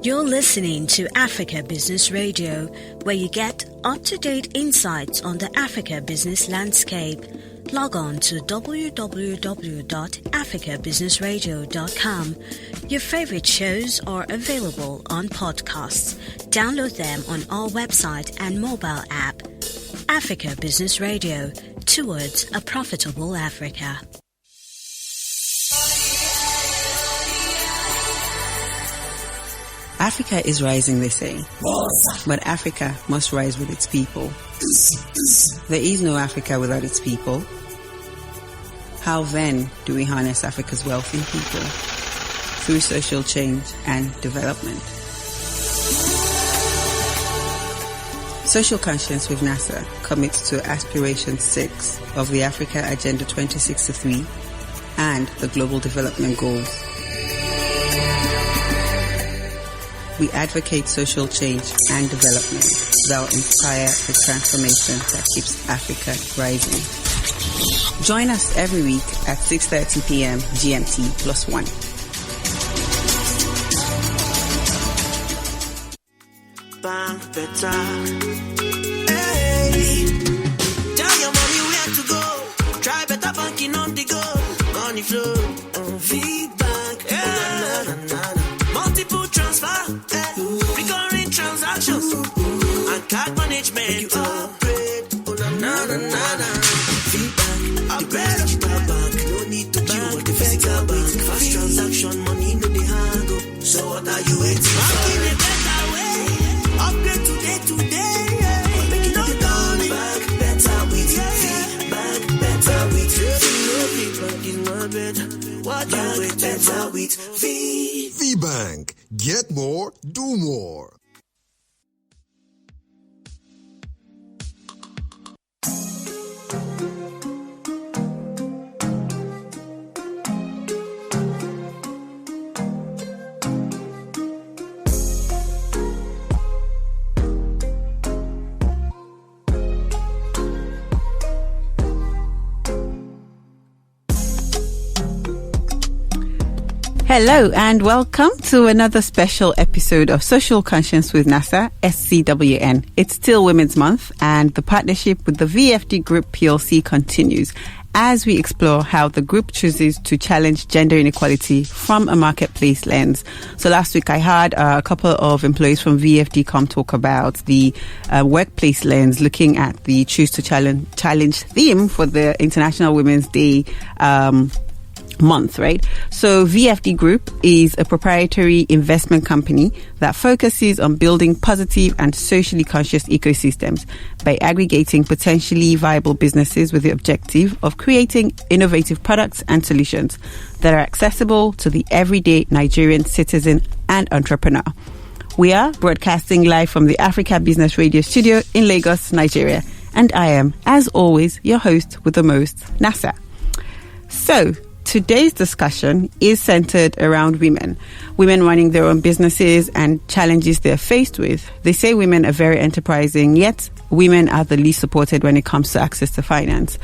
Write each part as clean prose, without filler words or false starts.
You're listening to Africa Business Radio, where you get up-to-date insights on the Africa business landscape. Log on to www.africabusinessradio.com. Your favorite shows are available on podcasts. Download them on our website and mobile app. Africa Business Radio, towards a profitable Africa. Africa is rising, they say, but Africa must rise with its people. There is no Africa without its people. How then do we harness Africa's wealthy people? Through social change and development. Social Conscience with NASA commits to Aspiration 6 of the Africa Agenda 2063 and the Global Development Goals. We advocate social change and development that will inspire the transformation that keeps Africa rising. Join us every week at 6:30 p.m. GMT +1. Bank better. Hey, tell your mommy where to go. Try better banking on the go. Money flow on VBank. Yeah. Multiple transfer, recurring transactions, and card management. You upgrade. Oh na na na na. VBank, a better digital bank. No need to queue at the physical bank. Fast transaction, money no dey hang. So what are you waiting for? Banking a better way. Upgrade today. Make it no done. Bank better with VBank, better with VBank is not better. What you waiting better with VBank. Get more, do more. Hello and welcome to another special episode of Social Conscience with NASA, SCWN. It's still Women's Month and the partnership with the VFD Group PLC continues as we explore how the group chooses to challenge gender inequality from a marketplace lens. So last week I had a couple of employees from VFD come talk about the workplace lens, looking at the Choose to Challenge theme for the International Women's Day month, right? So VFD Group is a proprietary investment company that focuses on building positive and socially conscious ecosystems by aggregating potentially viable businesses with the objective of creating innovative products and solutions that are accessible to the everyday Nigerian citizen and entrepreneur. We are broadcasting live from the Africa Business Radio studio in Lagos, Nigeria, and I am, as always, your host with the most, NASA. So, today's discussion is centered around women running their own businesses and challenges they're faced with. They say women are very enterprising, yet women are the least supported when it comes to access to finance.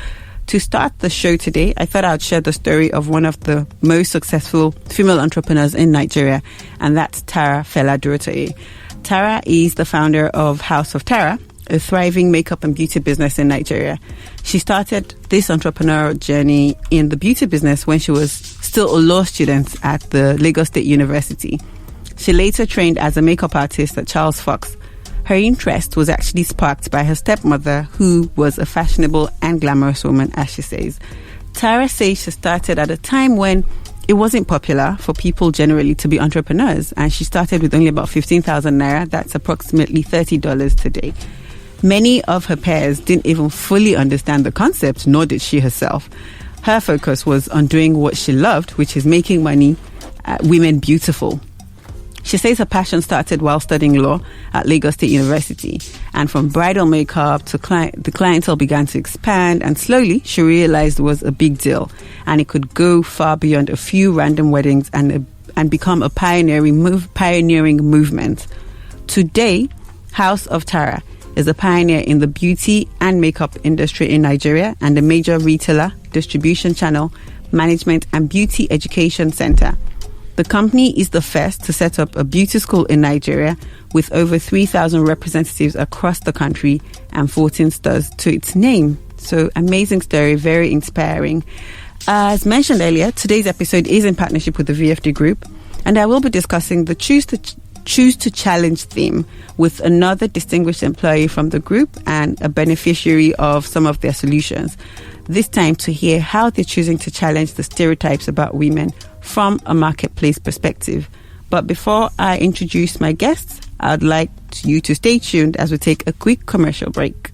To start the show today, I thought I'd share the story of one of the most successful female entrepreneurs in Nigeria, and that's Tara Fela-Durotoye. Tara is the founder of House of Tara, a thriving makeup and beauty business in Nigeria. She started this entrepreneurial journey in the beauty business when she was still a law student at the Lagos State University. She later trained as a makeup artist at Charles Fox. Her interest was actually sparked by her stepmother, who was a fashionable and glamorous woman, as she says. Tara says she started at a time when it wasn't popular for people generally to be entrepreneurs, and she started with only about 15,000 naira. That's approximately $30 today. Many of her peers didn't even fully understand the concept, nor did she herself. Her focus was on doing what she loved, which is making money, women beautiful. She says her passion started while studying law at Lagos State University. And from bridal makeup to the clientele began to expand, and slowly she realized it was a big deal and it could go far beyond a few random weddings and become a pioneering movement. Today, House of Tara is a pioneer in the beauty and makeup industry in Nigeria and a major retailer, distribution channel, management and beauty education center. The company is the first to set up a beauty school in Nigeria with over 3,000 representatives across the country and 14 stores to its name. So amazing story, very inspiring. As mentioned earlier, today's episode is in partnership with the VFD Group, and I will be discussing the Choose to Challenge theme with another distinguished employee from the group and a beneficiary of some of their solutions. This time to hear how they're choosing to challenge the stereotypes about women from a marketplace perspective. But before I introduce my guests, I'd like you to stay tuned as we take a quick commercial break.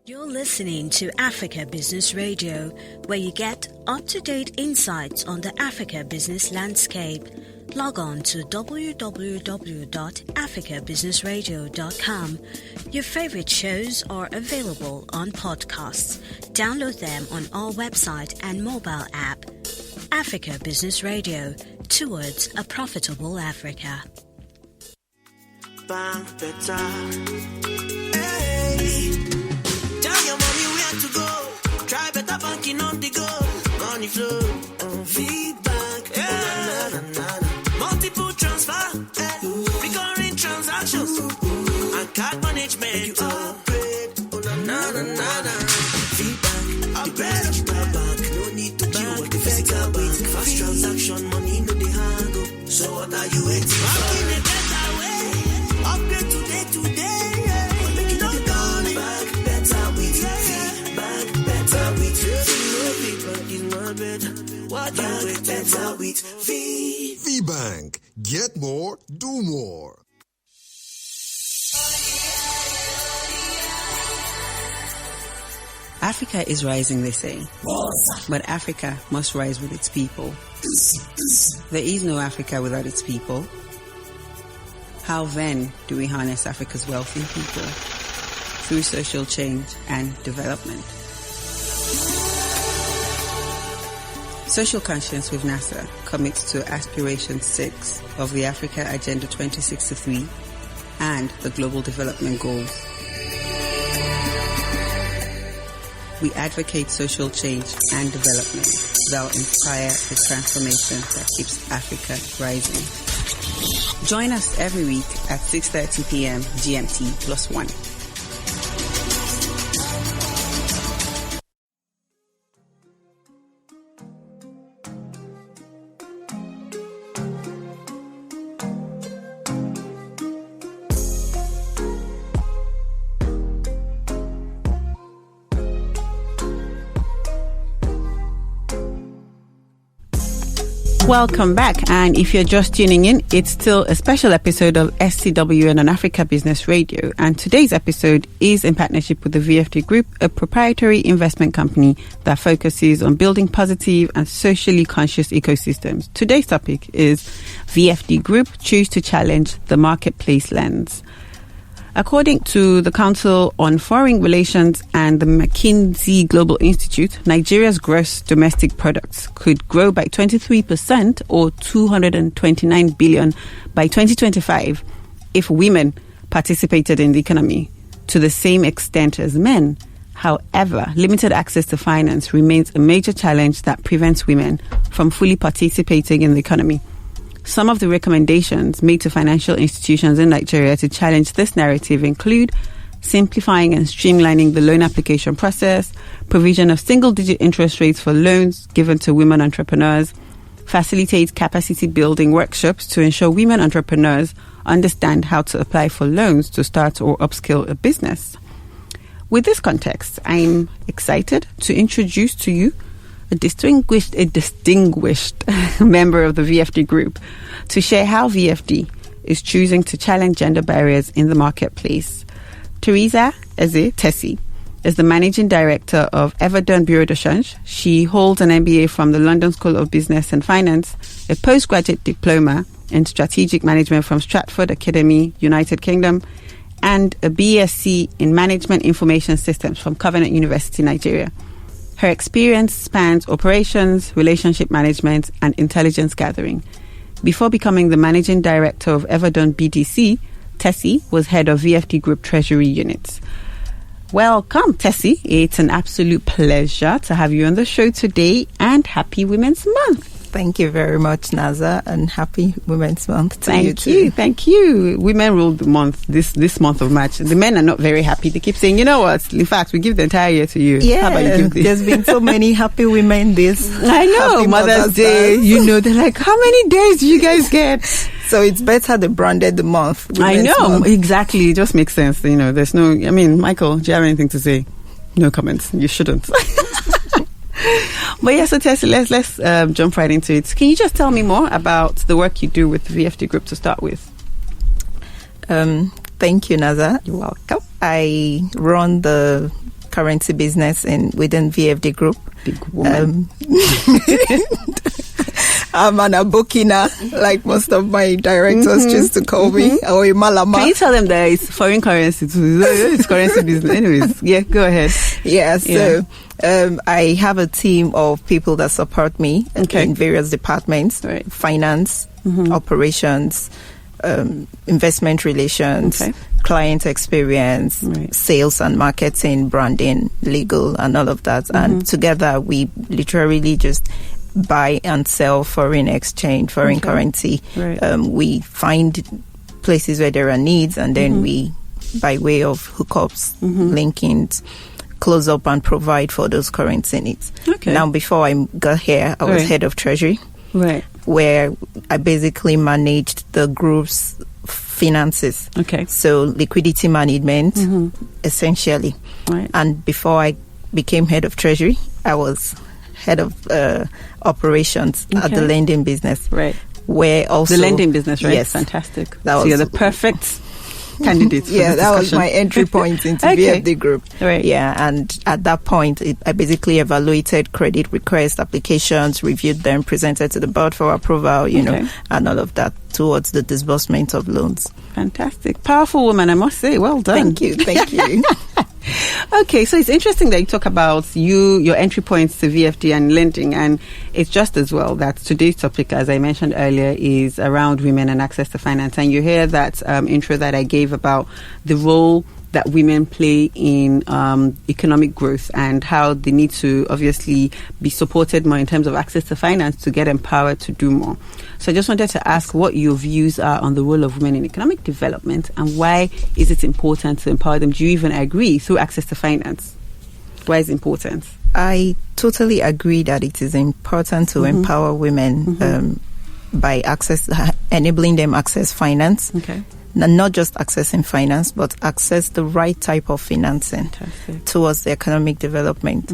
You're listening to Africa Business Radio, where you get up-to-date insights on the Africa business landscape. Log on to www.africabusinessradio.com. Your favorite shows are available on podcasts. Download them on our website and mobile app. Africa Business Radio, towards a profitable Africa. Bank better. Hey. Tell your mommy where to go. Try better banking on the go. Money flow. Vfd Bank. Yeah. Multiple transfer. Recurring transactions. And card management. You upgrade. Vfd Bank. Upgrade. Digital bank. No need to queue at the physical bank. Fast transaction. Money no dey hang. So what are you waiting for? Banking a better way. Upgrade today. Vfd Bank. Get more, do more. Africa is rising, they say. But Africa must rise with its people. There is no Africa without its people. How then do we harness Africa's wealthy people? Through social change and development. Social Conscience with NASA commits to Aspiration 6 of the Africa Agenda 2063 and the Global Development Goals. We advocate social change and development that will inspire the transformation that keeps Africa rising. Join us every week at 6:30 p.m. GMT +1. Welcome back, and if you're just tuning in, it's still a special episode of SCWN on Africa Business Radio, and today's episode is in partnership with the VFD Group, a proprietary investment company that focuses on building positive and socially conscious ecosystems. Today's topic is VFD Group Choose to Challenge the Marketplace Lens. According to the Council on Foreign Relations and the McKinsey Global Institute, Nigeria's gross domestic products could grow by 23% or 229 billion by 2025 if women participated in the economy to the same extent as men. However, limited access to finance remains a major challenge that prevents women from fully participating in the economy. Some of the recommendations made to financial institutions in Nigeria to challenge this narrative include simplifying and streamlining the loan application process, provision of single-digit interest rates for loans given to women entrepreneurs, facilitate capacity building workshops to ensure women entrepreneurs understand how to apply for loans to start or upscale a business. With this context, I'm excited to introduce to you a distinguished member of the VFD Group to share how VFD is choosing to challenge gender barriers in the marketplace. Theresa Ezeh is the Managing Director of Vfd Bureau de Change. She holds an MBA from the London School of Business and Finance, a postgraduate diploma in strategic management from Stratford Academy, United Kingdom, and a BSc in Management Information Systems from Covenant University, Nigeria. Her experience spans operations, relationship management, and intelligence gathering. Before becoming the managing director of Everton BDC, Tessie was head of VFD Group Treasury Units. Welcome, Tessie. It's an absolute pleasure to have you on the show today, and happy Women's Month. Thank you very much, Naza, and happy Women's Month to you too. Thank you. Women rule the month, this month of March. The men are not very happy. They keep saying, you know what, in fact, we give the entire year to you. Yeah, how about you give this? There's been so many happy women this. I know, Mother's Day, you know, they're like, how many days do you guys get? So it's better they branded the month. I know, month. exactly. It just makes sense. You know, there's no, I mean, Michael, do you have anything to say? No comments. You shouldn't. But yeah, so Tessie, let's jump right into it. Can you just tell me more about the work you do with the VFD Group to start with? Thank you, Naza. You're welcome. I run the currency business within VFD Group. Big woman. I'm an abokina, like most of my directors choose to call me, or a malama. Can you tell them that it's foreign currency too? It's currency business. Anyways, yeah, go ahead. Yeah, so I have a team of people that support me in various departments, right. Finance, operations, investment relations, client experience, sales and marketing, branding, legal, and all of that. And together we literally just buy and sell foreign exchange, foreign currency. Right. We find places where there are needs, and then we, by way of hookups, linkings, close up and provide for those currency needs. Okay. Now, before I got here, I was head of treasury, where I basically managed the group's finances. Okay. So liquidity management, essentially. Right. And before I became head of treasury, I was head of operations at the lending business. Right. Where also the lending business, right? Yes. Fantastic. So you're the perfect candidate for yeah, this that was discussion. my entry point into VFD Group. Right. Yeah, and at that point, I basically evaluated credit request applications, reviewed them, presented to the board for approval, you know, and all of that towards the disbursement of loans. Fantastic. Powerful woman, I must say. Well done. Thank you. Okay, so it's interesting that you talk about your entry points to VFD and lending, and it's just as well that today's topic, as I mentioned earlier, is around women and access to finance. And you hear that intro that I gave about the role that women play in economic growth and how they need to obviously be supported more in terms of access to finance to get empowered to do more. So I just wanted to ask what your views are on the role of women in economic development, and why is it important to empower them? Do you even agree through access to finance? Why is it important? I totally agree that it is important to empower women by enabling them access finance. Okay. Not just accessing finance, but access the right type of financing towards the economic development.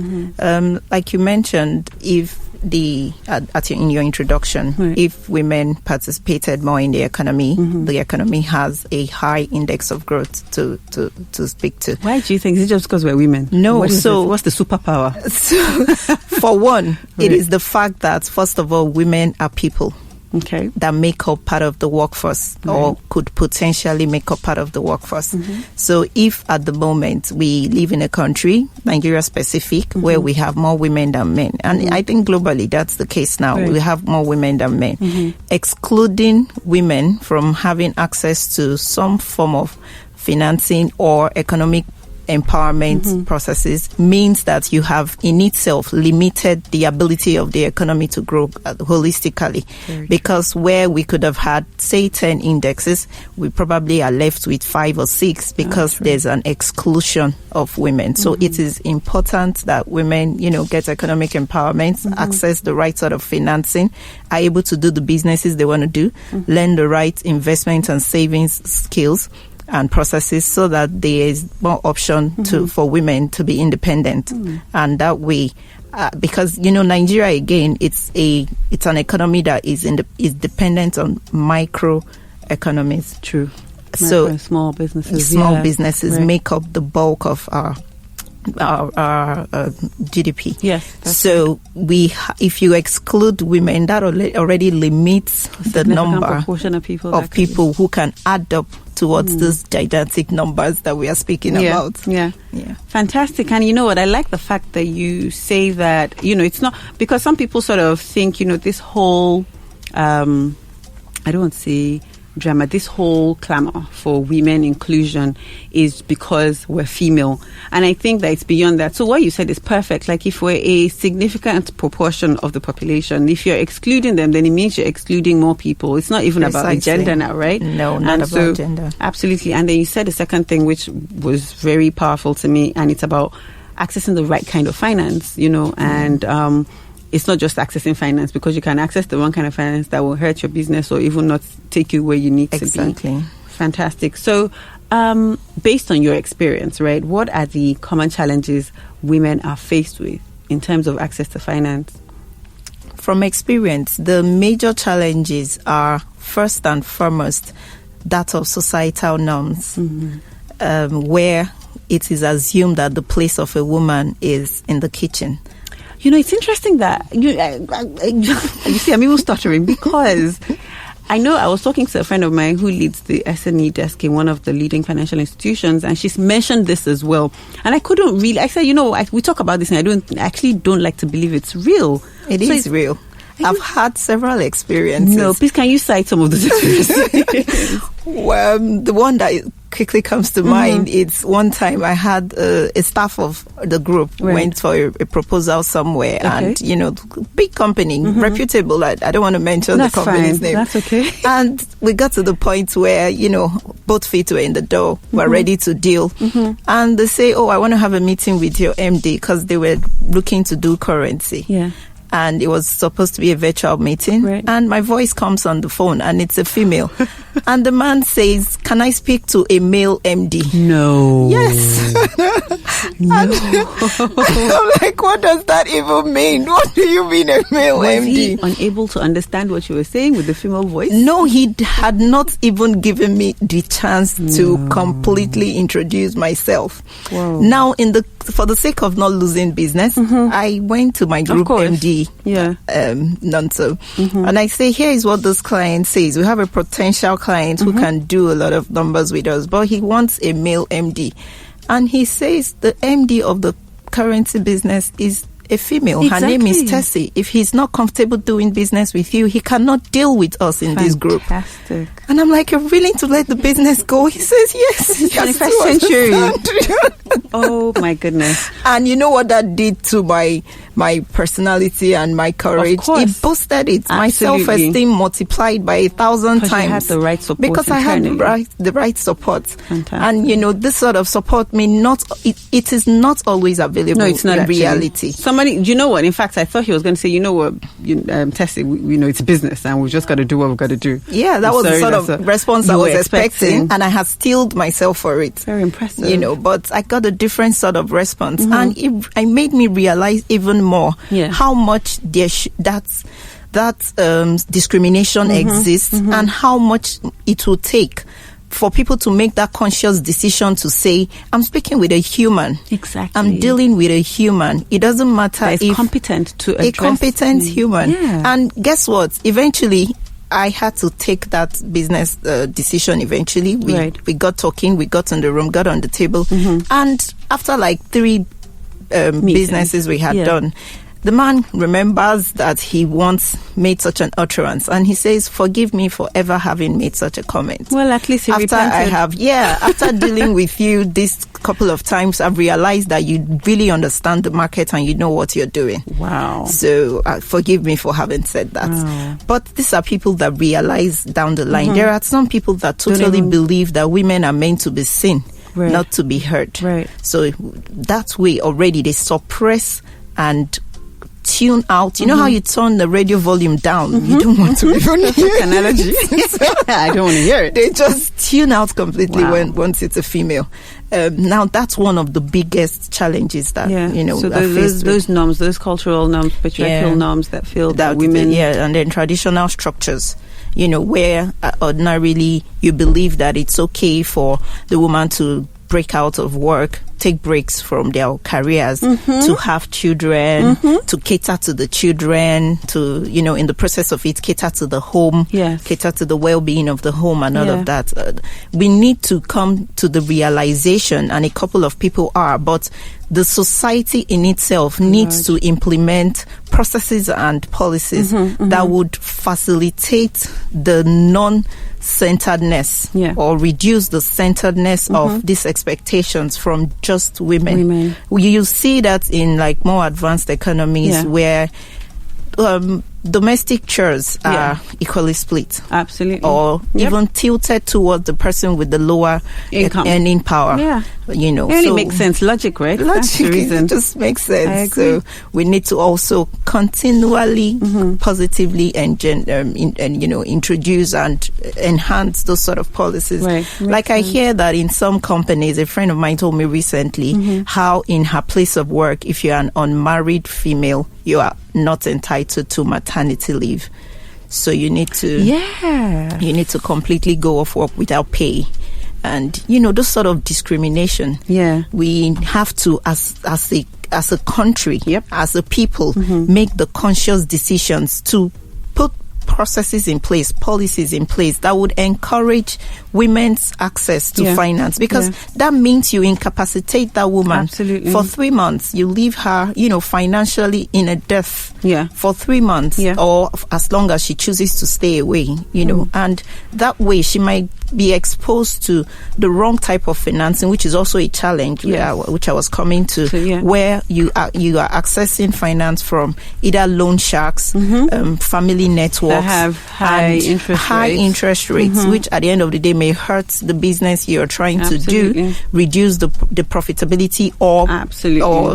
Like you mentioned, if in your introduction, if women participated more in the economy has a high index of growth to speak to. Why do you think? Is it just because we're women? No. What's the superpower? So, for one, it is the fact that, first of all, women are people. Okay. That make up part of the workforce, or could potentially make up part of the workforce. So if at the moment we live in a country, Nigeria specific, where we have more women than men, and I think globally that's the case now, we have more women than men, excluding women from having access to some form of financing or economic empowerment processes means that you have in itself limited the ability of the economy to grow holistically. Because where we could have had, say, 10 indexes, we probably are left with 5 or 6 because there's an exclusion of women. So it is important that women, get economic empowerment, access the right sort of financing, are able to do the businesses they want to do, learn the right investment and savings skills and processes, so that there is more option for women to be independent. And that way, because Nigeria, again, it's an economy that is dependent on micro economies. True. So small businesses businesses make up the bulk of our our GDP. Yes. So if you exclude women, that already limits the number proportion of people who can add up towards those gigantic numbers that we are speaking about. Yeah. Fantastic. And you know what? I like the fact that you say that, it's not, because some people sort of think, this whole, I don't want to say drama, this whole clamor for women inclusion is because we're female. And I think that it's beyond that. So what you said is perfect. Like if we're a significant proportion of the population, if you're excluding them, then it means you're excluding more people. It's not even about the gender now, right? No, not about gender. Absolutely. And then you said the second thing, which was very powerful to me, and it's about accessing the right kind of finance, and it's not just accessing finance, because you can access the wrong kind of finance that will hurt your business or even not take you where you need to be. Exactly. Fantastic. So, based on your experience, right, what are the common challenges women are faced with in terms of access to finance? From experience, the major challenges are, first and foremost, that of societal norms, where it is assumed that the place of a woman is in the kitchen. It's interesting that you see, I'm even stuttering because I know I was talking to a friend of mine who leads the SME desk in one of the leading financial institutions, and she's mentioned this as well. And I couldn't really, I said, we talk about this, and I actually don't like to believe it's real. It is real. I've had several experiences. No, please, can you cite some of those experiences? Well, the one that quickly comes to mind, it's one time I had a staff of the group went for a proposal somewhere, and big company, reputable. I don't want to mention the company's name. That's okay. And we got to the point where both feet were in the door, we're ready to deal, and they say, "Oh, I want to have a meeting with your MD," because they were looking to do currency. Yeah. And it was supposed to be a virtual meeting. Right. And my voice comes on the phone, and it's a female. And the man says, "Can I speak to a male MD?" No. Yes. No. I'm like, what does that even mean? What do you mean a male MD? Was he unable to understand what you were saying with the female voice? No, he had not even given me the chance to completely introduce myself. Wow. Now, for the sake of not losing business, I went to my group MD, Nonso, and I say, here is what this client says. We have a potential client who can do a lot of numbers with us, but he wants a male MD. And he says the MD of the currency business is a female. Exactly. Her name is Theresa. If he's not comfortable doing business with you, he cannot deal with us in this group. Fantastic. And I'm like, you're willing to let the business go? He says, yes. This is 21st century. Oh, my goodness. And you know what that did to my personality and my courage? It boosted it. Absolutely. My self-esteem multiplied by 1,000 times. You had the right support. Because I had the right support. Fantastic. And, this sort of support it is not always available. No, it's not in reality. Somebody, you know what? In fact, I thought he was going to say, Tessa, we know it's business and we've just got to do what we've got to do. Yeah, that was the sort of response I was expecting, and I had steeled myself for it. Very impressive. But I got a different sort of response, and it made me realize even more how much that discrimination exists, and how much it will take for people to make that conscious decision to say, I'm speaking with a human. Exactly. I'm dealing with a human. It doesn't matter if competent to address a competent human. Yeah. And guess what? Eventually, I had to take that business decision eventually. We got talking, we got in the room, got on the table. And after like 3 businesses we had done, the man remembers that he once made such an utterance, and he says, forgive me for ever having made such a comment. Well, at least he repented. After dealing with you this couple of times, I've realized that you really understand the market and you know what you're doing. Wow. So forgive me for having said that. Wow. But these are people that realize down the line. There are some people that totally believe that women are meant to be seen, not to be heard. Right. So that way already they suppress and tune out. You know how you turn the radio volume down? You don't want to even hear analogy. I don't want to hear it. They just tune out completely once it's a female. Now that's one of the biggest challenges that So those norms, those cultural norms, patriarchal norms that feel that women, and then traditional structures. Where ordinarily you believe that it's okay for the woman to break out of work, take breaks from their careers to have children, to cater to the children, to, in the process of it, cater to the home, cater to the well-being of the home and all of that. We need to come to the realization, and a couple of people are, but the society in itself needs to implement processes and policies that would facilitate the non-centeredness or reduce the centeredness of these expectations from just women. You see that in like more advanced economies where domestic chores are equally split. Absolutely. Or even tilted towards the person with the lower income, earning power. It only makes sense. Logic, right? Logic, it just makes sense. So we need to also continually positively introduce and enhance those sort of policies. Like I hear that in some companies, a friend of mine told me recently how in her place of work, if you're an unmarried female, you are not entitled to maternity leave. So you need to completely go off work without pay. And those sort of discrimination. We have to, as a country, as a people, make the conscious decisions to put processes in place, policies in place that would encourage women's access to finance, because that means you incapacitate that woman for 3 months. You leave her, financially in a death for 3 months, or as long as she chooses to stay away, and that way she might be exposed to the wrong type of financing, which is also a challenge, which I was coming to, where you are accessing finance from either loan sharks, family networks, that have high interest rates, which at the end of the day may hurt the business you're trying to do, reduce the profitability or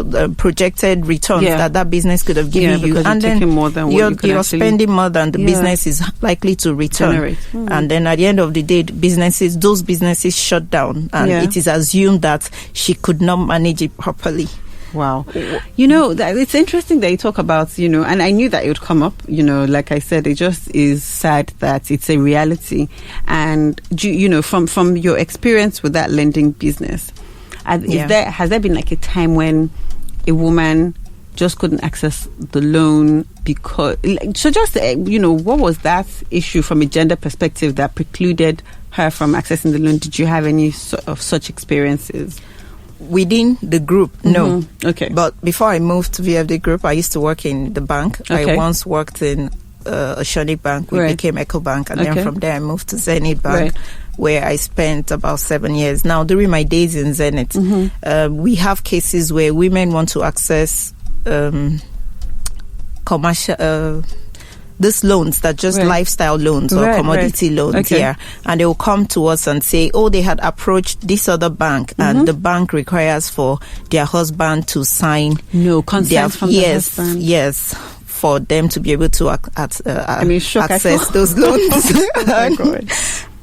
the projected returns that business could have given you, and then more than you're spending more than the business is likely to return, and then at the end of the day, those businesses shut down, and it is assumed that she could not manage it properly. Wow. It's interesting that you talk about, and I knew that it would come up, like I said, it just is sad that it's a reality. And, from your experience with that lending business, has there been like a time when a woman just couldn't access the loan because, what was that issue from a gender perspective that precluded her from accessing the loan? Did you have any sort of such experiences? Within the group, no. Okay. But before I moved to VFD Group, I used to work in the bank. Okay. I once worked in Oceanic Bank. We became EcoBank. And then from there, I moved to Zenith Bank, where I spent about 7 years. Now, during my days in Zenith, we have cases where women want to access commercial... these loans that just lifestyle loans or commodity loans, and they will come to us and say, they had approached this other bank, and the bank requires for their husband to sign consent from the husband. Yes, for them to be able to access those loans.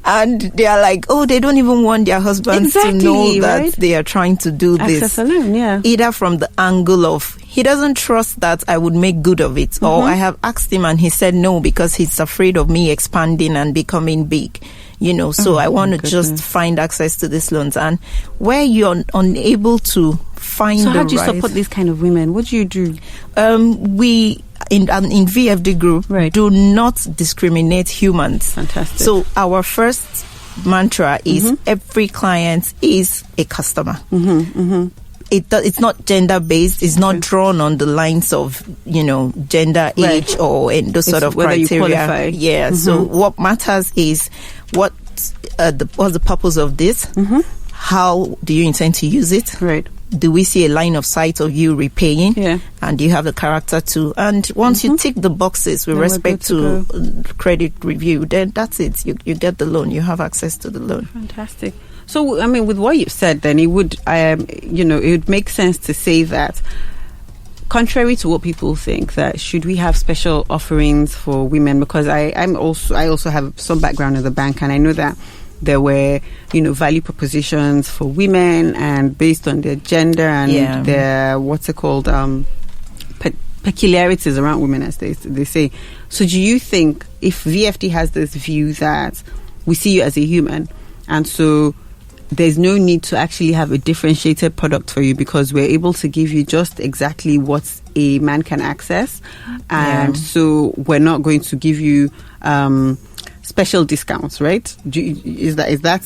And they are like, they don't even want their husbands to know that they are trying to do this. Alone, either from the angle of, he doesn't trust that I would make good of it. Or I have asked him and he said no because he's afraid of me expanding and becoming big. So I want to just find access to these loans. And where you're unable to find how do you support these kind of women? What do you do? We... In VFD Group, do not discriminate humans. Fantastic. So our first mantra is every client is a customer. It's not gender based. It's not drawn on the lines of gender, age, or those sort of criteria. So what matters is what's the purpose of this? How do you intend to use it? Do we see a line of sight of you repaying? And do you have the character to? And once you tick the boxes with respect to credit review, then that's it. You get the loan. You have access to the loan. Fantastic. So, with what you've said, then it would, it would make sense to say that, contrary to what people think, that should we have special offerings for women? Because I also have some background in the bank, and I know that there were, value propositions for women, and based on their gender and their, peculiarities around women, as they say. So do you think if VFD has this view that we see you as a human, and so there's no need to actually have a differentiated product for you, because we're able to give you just exactly what a man can access. And so we're not going to give you special discounts, right? Is that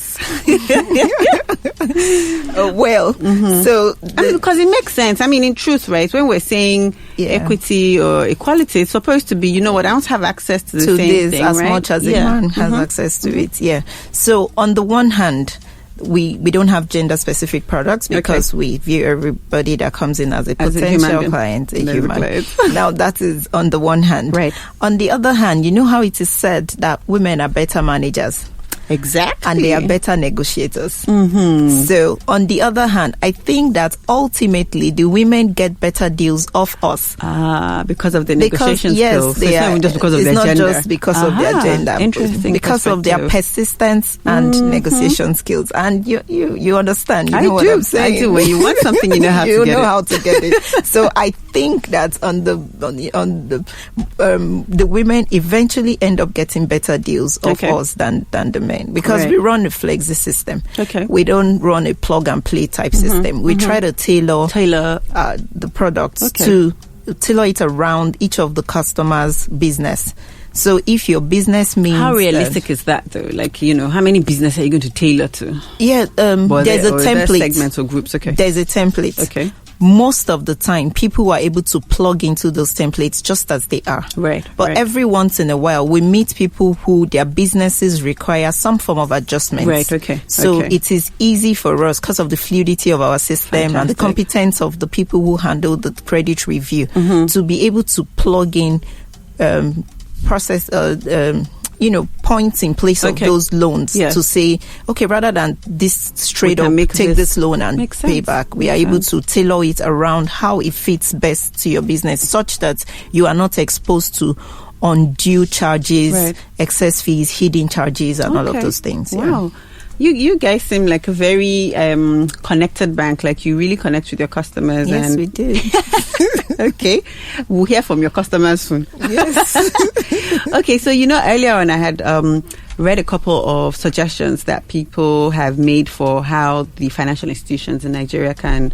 so because it makes sense. I mean, in truth, right, when we're saying equity or equality, it's supposed to be, you know what, I don't have access to the same thing, as right? much as a man has access to it. So on the one hand, we don't have gender specific products because we view everybody that comes in as a potential client, a human. Now that is on the one hand. Right. On the other hand, you know how it is said that women are better managers. Exactly. And they are better negotiators. So, on the other hand, I think that ultimately the women get better deals off us. Because of the negotiation skills. Yes, it's not even just because of their gender. It's not just because of their gender. Interesting. Because of their persistence and negotiation skills. And you understand. You know what I'm saying? I do. When you want something, you know how to get it. You know how to get it. So, I think that the women eventually end up getting better deals off us than the men. Because we run a flexi system. We don't run a plug and play type system. We try to tailor the products to tailor it around each of the customers' business. So if your business means... How realistic is that though? Like, you know, how many businesses are you going to tailor to? There's a template. Segments or groups, There's a template. Most of the time, people are able to plug into those templates just as they are. But every once in a while, we meet people who their businesses require some form of adjustment. So it is easy for us, because of the fluidity of our system and the competence of the people who handle the credit review, to be able to plug in points in place of those loans to say, okay, rather than this straight up, take this loan and pay back, we are able to tailor it around how it fits best to your business, such that you are not exposed to undue charges, excess fees, hidden charges, and all of those things. Wow. You guys seem like a very connected bank. Like, you really connect with your customers. Yes, we do. Okay. We'll hear from your customers soon. Yes. Okay, so, you know, earlier on I had read a couple of suggestions that people have made for how the financial institutions in Nigeria can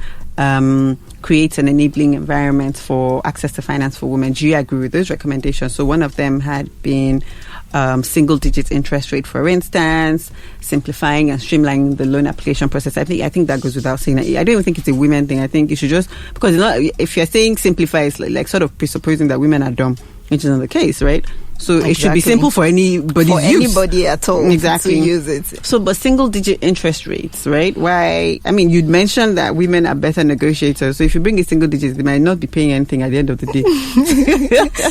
create an enabling environment for access to finance for women. Do you agree with those recommendations? So one of them had been single-digit interest rate, for instance, simplifying and streamlining the loan application process. I think that goes without saying. I don't even think it's a women thing. I think you should just, because if you're saying simplify, it's like sort of presupposing that women are dumb, which is not the case, right? So it should be simple for anybody at all to use it. So, but single-digit interest rates, right? Why? I mean, you'd mentioned that women are better negotiators. So if you bring a single digit, they might not be paying anything at the end of the day.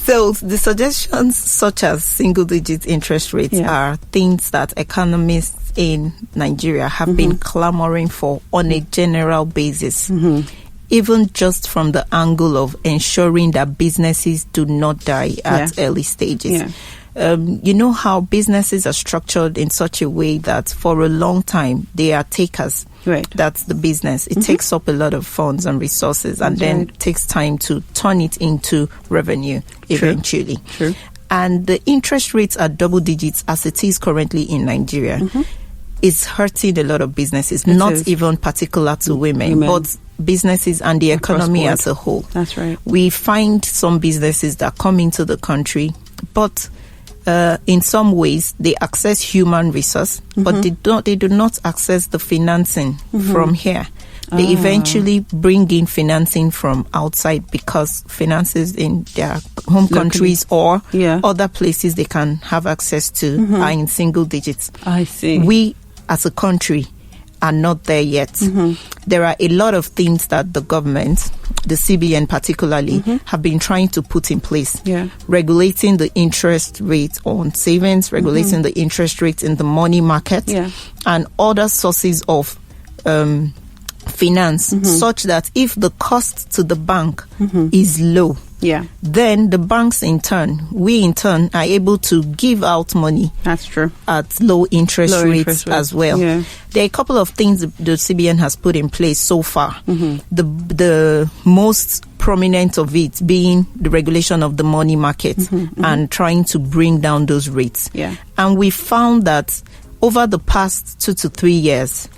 So the suggestions such as single-digit interest rates are things that economists in Nigeria have been clamoring for on a general basis. Even just from the angle of ensuring that businesses do not die at early stages. You know how businesses are structured in such a way that for a long time they are takers. That's the business. It takes up a lot of funds and resources, and then takes time to turn it into revenue eventually. And the interest rates are double digits as it is currently in Nigeria. It's hurting a lot of businesses, not even particular to women, but businesses and the economy as a whole. That's right. We find some businesses that come into the country, but in some ways they access human resource, but they do not access the financing from here. They eventually bring in financing from outside, because finances in their home countries or other places they can have access to are in single digits. I see. We as a country are not there yet. There are a lot of things that the government, the CBN particularly, have been trying to put in place. Regulating the interest rate on savings, regulating the interest rates in the money market, and other sources of finance, such that if the cost to the bank is low, then the banks we in turn are able to give out money. That's true. At low interest rates as well. There are a couple of things the CBN has put in place so far. The most prominent of it being the regulation of the money market and trying to bring down those rates. And we found that over the past 2 to 3 years,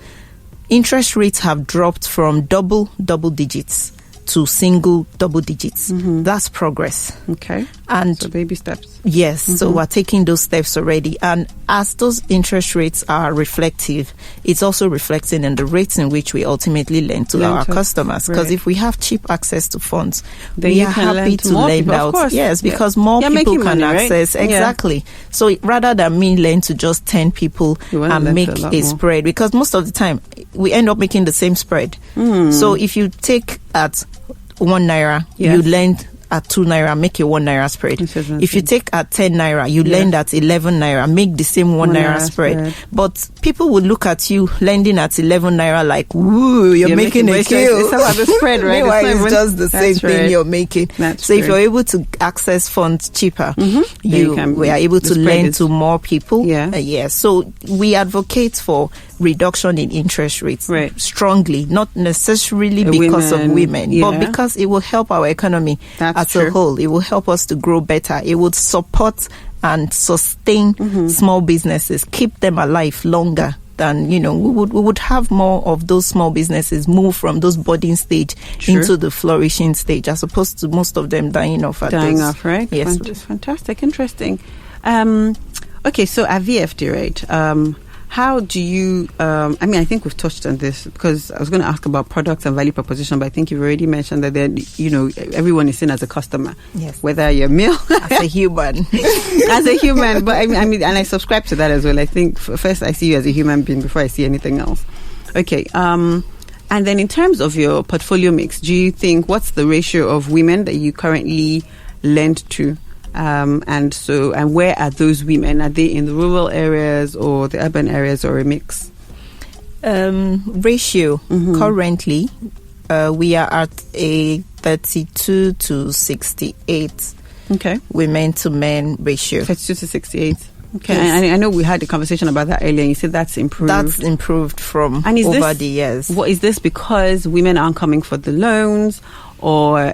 interest rates have dropped from double digits to single double digits. That's progress. Okay. And so baby steps. Yes, so we're taking those steps already. And as those interest rates are reflective, it's also reflecting in the rates in which we ultimately lend to our customers. Because if we have cheap access to funds, then we are happy to lend out. Yes, because more people can access. Right? Exactly. Yeah. So rather than me lend to just 10 people and make a spread, because most of the time we end up making the same spread. So if you take at 1 naira, you lend at 2 naira, make a 1 naira spread. If you take at 10 naira, you lend at 11 naira, make the same 1 naira spread. But people would look at you lending at 11 naira like, woo, you're making a kill. It's about the spread, right? Meanwhile, it's just the same thing you're making. So if you're able to access funds cheaper, we are able to lend to more people. So we advocate for reduction in interest rates strongly, not necessarily because of women, but because it will help our economy as a whole. It will help us to grow better. It would support and sustain small businesses, keep them alive longer than, we would have more of those small businesses move from those budding stage into the flourishing stage, as opposed to most of them dying off at dying off, right? Yes. Fantastic. Interesting. Okay, so at VFD, right, how do you, I think we've touched on this, because I was going to ask about products and value proposition, but I think you've already mentioned that everyone is seen as a customer. Yes. Whether you're male. As a human. As a human. But and I subscribe to that as well. I think first I see you as a human being before I see anything else. Okay. And then in terms of your portfolio mix, do you think, what's the ratio of women that you currently lend to? And where are those women? Are they in the rural areas or the urban areas, or a mix? Ratio currently, we are at a 32 to 68 women to men ratio. 32 to 68. Okay, yes. I know we had a conversation about that earlier, and you said that's improved. That's improved from over the years. What is this, because women aren't coming for the loans, or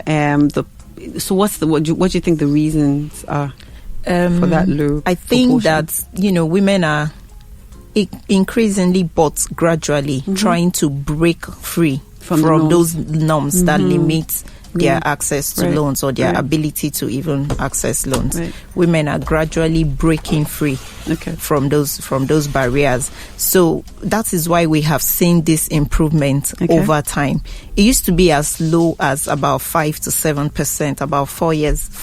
so what do you think the reasons are for that low I think that, women are increasingly but gradually trying to break free from those norms that limit their access to loans, or their ability to even access loans. Women are gradually breaking free from those barriers. So that is why we have seen this improvement over time. It used to be as low as about 5 to 7% about 4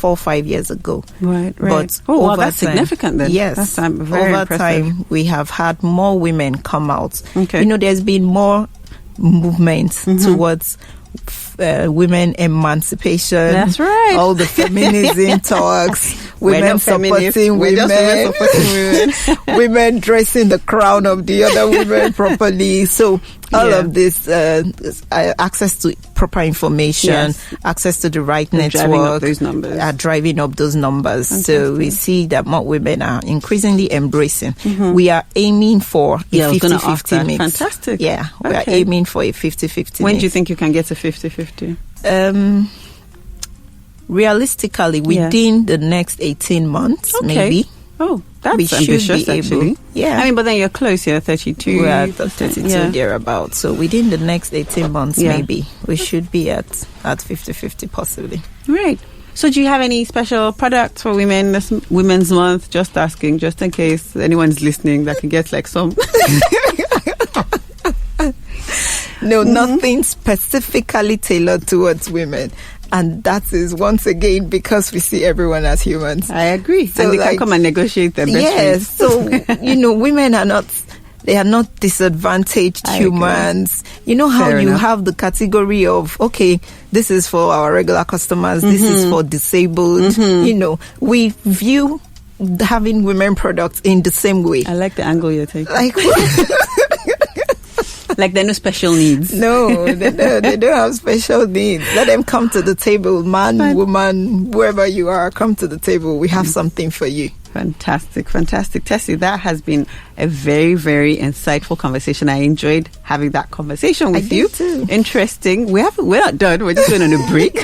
or 5 years ago. Right. But that's significant then. Yes. That's very over impressive. time, we have had more women come out. There's been more movement towards women emancipation. That's right. All the feminism talks. Women supporting women. Women dressing the crown of the other women properly. So all of this, access to proper information, access to the right network, driving up those numbers. Fantastic. So we see that more women are increasingly embracing. We are aiming for a 50-50 mix. Fantastic. Yeah, we are aiming for a 50-50 mix. When do you think you can get a 50-50? Realistically, within the next 18 months, maybe. Oh, that's ambitious, actually. Yeah. But then you're close. You're 32. We're at 32 thereabouts. So within the next 18 months, maybe, we should be at 50-50 possibly. Right. So do you have any special products for women this Women's Month? Just asking, just in case anyone's listening that can get like some... No, nothing specifically tailored towards women. And that is, once again, because we see everyone as humans. I agree. So and they can come and negotiate their best rates. So, women are not... They are not disadvantaged humans. You know how you have the category of, okay, this is for our regular customers, this is for disabled. We view having women products in the same way. I like the angle you're taking. Like they're no special needs. No, they don't have special needs. Let them come to the table, man, woman, whoever you are, come to the table. We have something for you. Fantastic. Tessie, that has been a very, very insightful conversation. I enjoyed having that conversation with you. Too. Interesting. We're not done. We're just going on a break.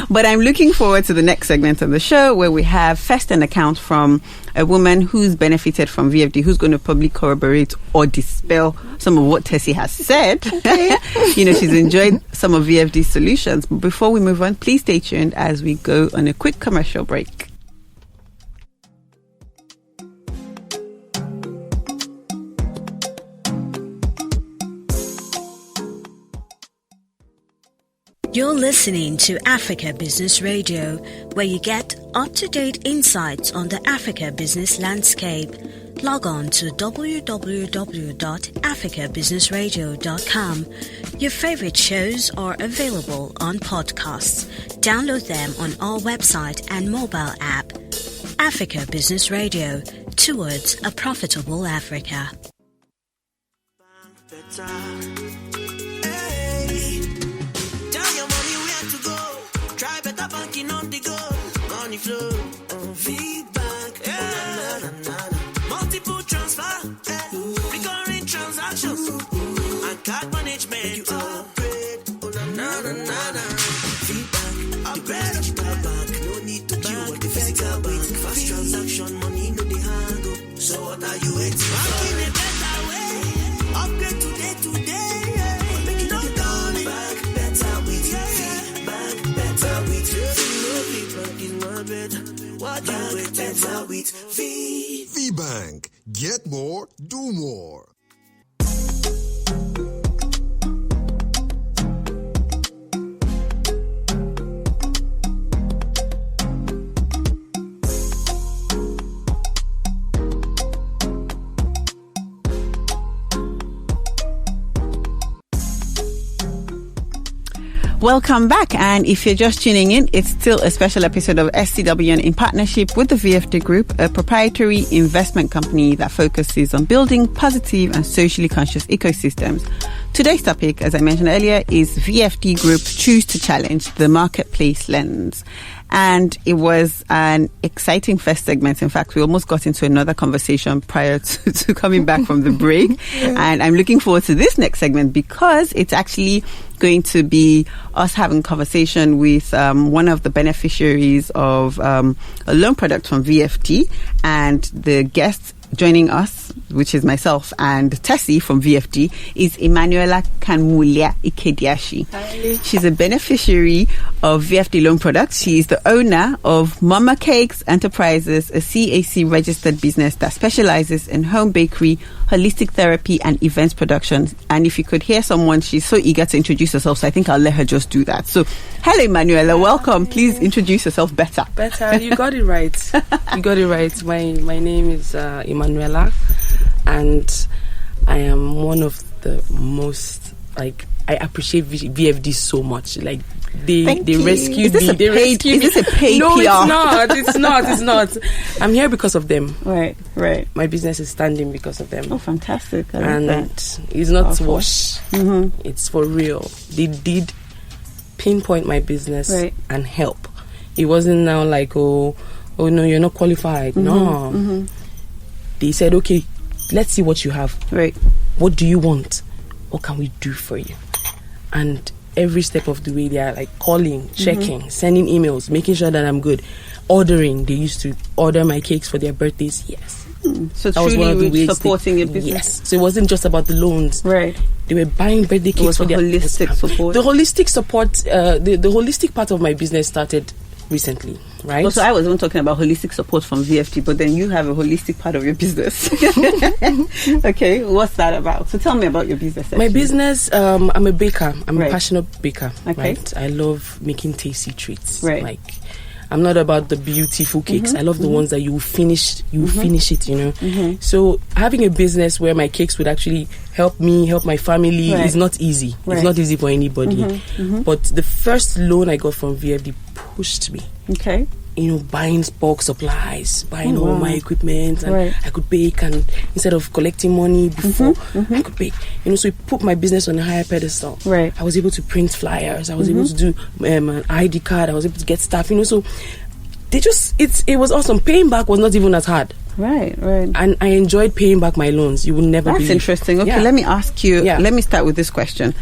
But I'm looking forward to the next segment of the show where we have first an account from a woman who's benefited from VFD, who's going to probably corroborate or dispel some of what Tessie has said. Okay. She's enjoyed some of VFD's solutions. But before we move on, please stay tuned as we go on a quick commercial break. You're listening to Africa Business Radio, where you get up-to-date insights on the Africa business landscape. Log on to www.africabusinessradio.com. Your favorite shows are available on podcasts. Download them on our website and mobile app. Africa Business Radio, towards a profitable Africa. Try better banking on the go. Money flow on Vbank. Multiple transfer, recurring transactions, and card management. You upgrade. Vbank, upgrade digital bank. No need to queue at the physical bank. Fast transaction, money no the handle. So what are you waiting for? Banking a better way. Upgrade today. Make it all done. Bank better with Vbank. What you waiting for with VBank. Get more, do more. Welcome back, and if you're just tuning in, it's still a special episode of SCWN in partnership with the VFD Group, a proprietary investment company that focuses on building positive and socially conscious ecosystems. Today's topic, as I mentioned earlier, is VFD Group Choose to Challenge the Marketplace Lens. And it was an exciting first segment. In fact, we almost got into another conversation prior to coming back from the break. And I'm looking forward to this next segment because it's actually going to be us having a conversation with one of the beneficiaries of a loan product from VFD, and the guests joining us, which is myself and Tessie from VFD, is Emmanuela Ikedashi. Hi. She's a beneficiary of VFD loan products. She is the owner of Mama Cakes Enterprises, a CAC registered business that specializes in home bakery, holistic therapy, and events production. And if you could hear someone, she's so eager to introduce herself, so I think I'll let her just do that. So, hello, Emmanuela. Welcome. Please introduce yourself better. You got it right. You got it right. My name is Emmanuela, and I am one of the most, I appreciate VFD so much. They rescued me. They rescued me. Is this a paid No, PR? It's not. I'm here because of them. Right. My business is standing because of them. Oh, fantastic. And it's not to wash. Mm-hmm. It's for real. They did pinpoint my business and help. It wasn't now like, oh no, you're not qualified. Mm-hmm. No. Mm-hmm. They said, okay, let's see what you have. Right. What do you want? What can we do for you? And every step of the way, they are calling, checking, sending emails, making sure that I'm good. Ordering. They used to order my cakes for their birthdays. Yes. So that was one of the ways supporting your business. Yes. So it wasn't just about the loans. Right. They were buying birthday cakes for their holistic support. The holistic support, the holistic part of my business started recently, right? Also, I was even talking about holistic support from VFD, but then you have a holistic part of your business. Okay, what's that about? So tell me about your business. Actually. My business, I'm a baker. I'm a passionate baker. Okay. Right? I love making tasty treats. Right. I'm not about the beautiful cakes. I love the ones that you finish it, Mm-hmm. So having a business where my cakes would actually help me, help my family is not easy. Right. It's not easy for anybody. But the first loan I got from VFD pushed me. Okay. Buying bulk supplies, buying all my equipment, and I could bake, and instead of collecting money before, I could bake. So it put my business on a higher pedestal. Right. I was able to print flyers. I was able to do an ID card. I was able to get staff. So it was awesome. Paying back was not even as hard. Right. And I enjoyed paying back my loans. You will never believe. That's interesting. Okay, let me ask you. Yeah. Let me start with this question.